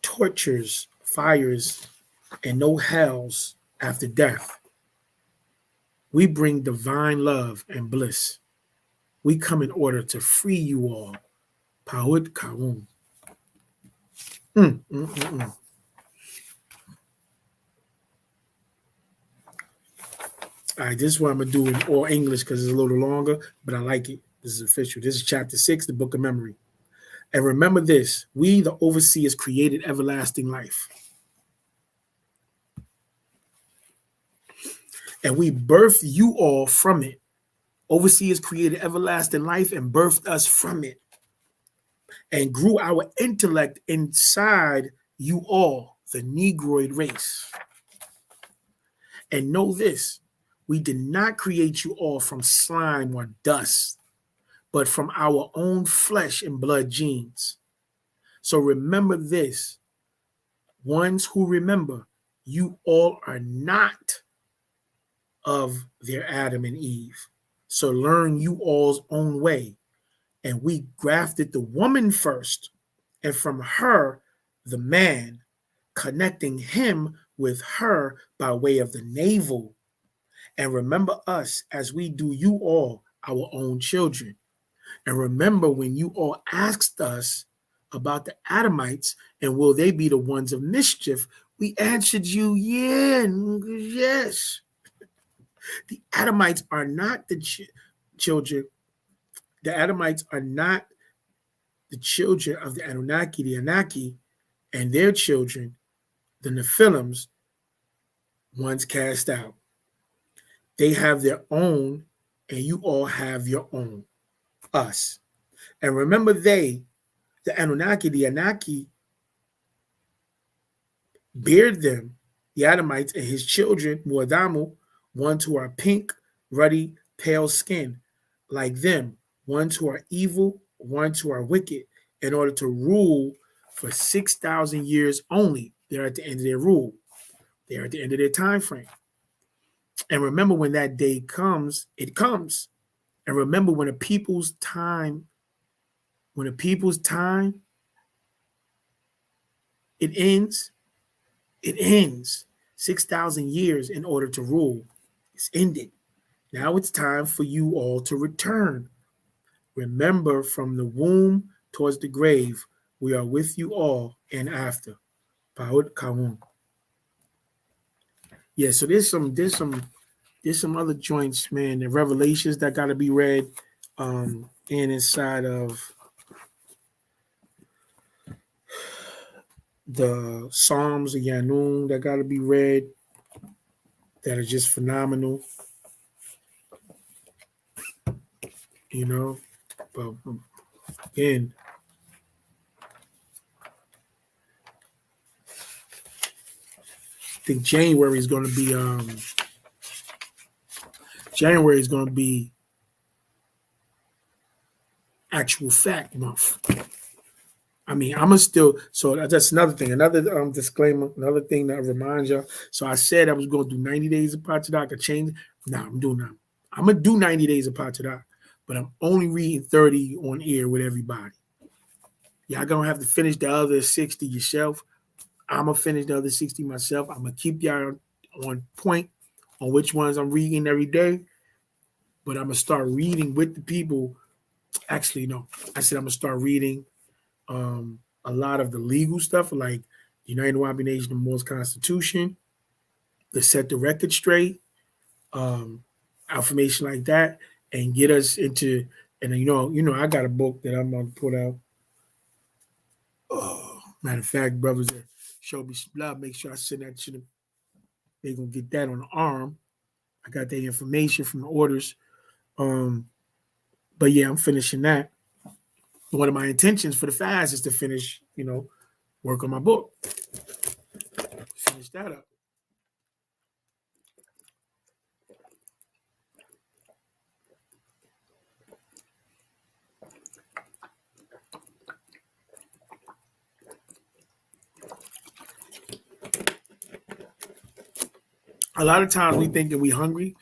tortures, fires, and no hells after death. We bring divine love and bliss. We come in order to free you all. Paut Kaum. All right, this is what I'm going to do in all English because it's a little longer, but I like it. This is official. This is chapter 6, the Book of Memory. And remember this, we, the overseers, created everlasting life. And we birthed you all from it. Overseers created everlasting life and birthed us from it. And grew our intellect inside you all, the Negroid race. And know this, we did not create you all from slime or dust, but from our own flesh and blood genes. So remember this, ones who remember, you all are not of their Adam and Eve. So learn you all's own way. And we grafted the woman first, and from her, the man, connecting him with her by way of the navel. And remember us as we do you all, our own children. And remember when you all asked us about the Adamites and will they be the ones of mischief, we answered you, yes. The Adamites are not the children. The Adamites are not the children of the Anunnaki, the Anaki, and their children, the Nephilims, ones cast out. They have their own, and you all have your own, us. And remember they, the Anunnaki, the Anaki, beard them, the Adamites, and his children, Muadamu, ones who are pink, ruddy, pale skin, like them, ones who are evil, ones who are wicked, in order to rule for 6,000 years only. They're at the end of their rule. They're at the end of their time frame. And remember when that day comes, it comes. And remember when a people's time, it ends, it ends. 6,000 years in order to rule. It's ended. Now it's time for you all to return. Remember, from the womb towards the grave, we are with you all and after. Paut Kaun. Yeah, so there's some other joints, man, the revelations that gotta be read, and inside of the Psalms of Yanun that gotta be read, that are just phenomenal. You know, but again, I think January is going to be actual fact month. I mean, I'm gonna still. So that's another thing. Another disclaimer. Another thing that reminds y'all. So I said I was going to do 90 days of PAA TARAQ. I changed. Nah, I'm doing that. I'm gonna do 90 days of PAA TARAQ, but I'm only reading 30 on air with everybody. Y'all gonna have to finish the other 60 yourself. I'm gonna finish the other 60 myself. I'm gonna keep y'all on point on which ones I'm reading every day, but I'm gonna start reading with the people. Actually, no, I said I'm gonna start reading a lot of the legal stuff, like the United Wabi Nation and Moore's Constitution, to set the record straight, information like that, and get us into. And I got a book that I'm gonna put out. Oh, matter of fact, brothers, show me some love. Make sure I send that to them. They're gonna get that on the arm. I got their information from the orders. But yeah, I'm finishing that. One of my intentions for the fast is to finish, work on my book. Finish that up. A lot of times we think that we hungry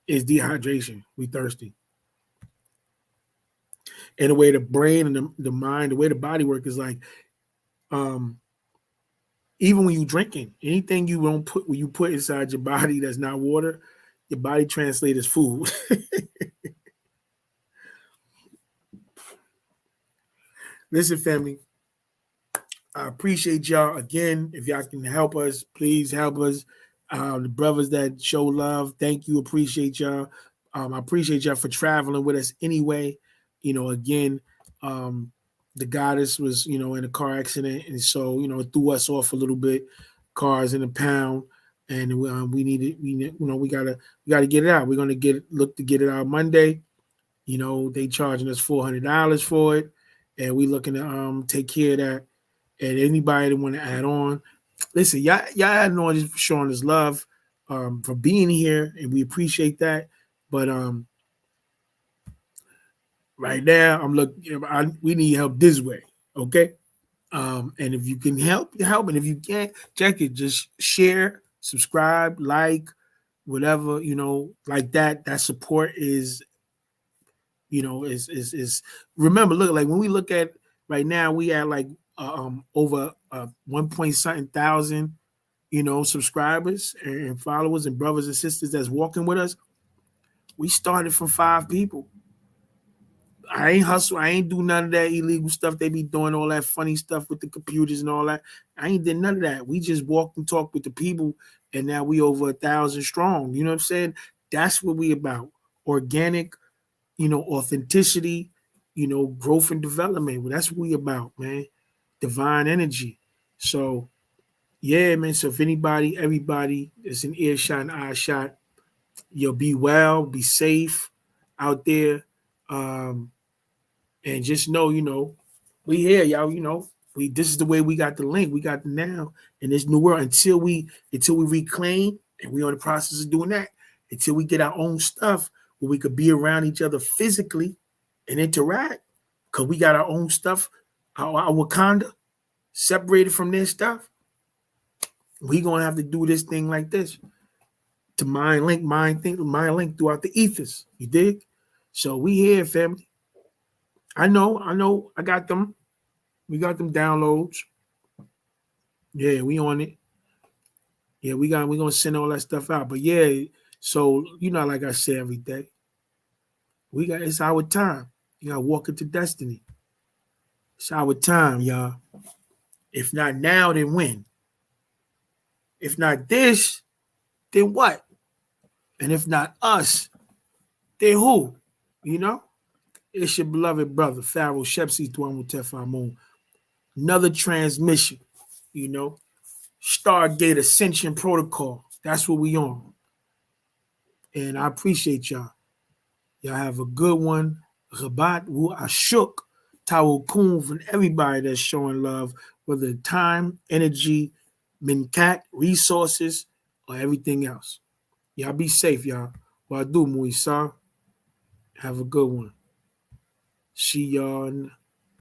is dehydration. We thirsty. And the way the brain and the mind, the way the body work is like, even when you drinking, anything you don't put when you put inside your body that's not water, your body translates as food. Listen, family, I appreciate y'all again. If y'all can help us, please help us. The brothers that show love, thank you. Appreciate y'all. I appreciate y'all for traveling with us anyway. Again, the goddess was, in a car accident, and so it threw us off a little bit. Cars in a pound, and we needed, we gotta get it out. We're gonna look to get it out Monday. They charging us $400 for it, and we looking to take care of that. And anybody that want to add on, listen, y'all adding on just showing us love, for being here, and we appreciate that. But right now, I'm looking. We need help this way, okay? And if you can help, and if you can't, check it. Just share, subscribe, like, whatever, like that. That support is, is remember. Look, like when we look at right now, we at like over 1 point something thousand, subscribers and followers and brothers and sisters that's walking with us. We started from 5 people. I ain't hustle. I ain't do none of that illegal stuff. They be doing all that funny stuff with the computers and all that. I ain't did none of that. We just walked and talked with the people, and now we over 1,000 strong. You know what I'm saying? That's what we about. Organic, authenticity, growth and development. Well, that's what we about, man. Divine energy. So, yeah, man. So if everybody is in earshot and eye shot, you'll be well, be safe out there. And just know, we here, y'all, this is the way we got the link. We got the now in this new world until we reclaim, and we on the process of doing that, until we get our own stuff where we could be around each other physically and interact, because we got our own stuff, our Wakanda separated from their stuff. We gonna have to do this thing like this to mind link throughout the ethers. You dig? So we here, family. I know. I got them. We got them downloads. Yeah, we on it. Yeah, we gonna send all that stuff out. But yeah, so like I say every day, it's our time. You gotta walk into destiny. It's our time, y'all. If not now, then when? If not this, then what? And if not us, then who? It's your beloved brother, Pharaoh Shepsi Tuamu Tefamu. Another transmission, Stargate Ascension Protocol. That's what we on. And I appreciate y'all. Y'all have a good one. Rabat Wu Ashuk, Tawakun, from everybody that's showing love, whether time, energy, minkat, resources, or everything else. Y'all be safe, y'all. Wadu Muisa. Have a good one. See y'all.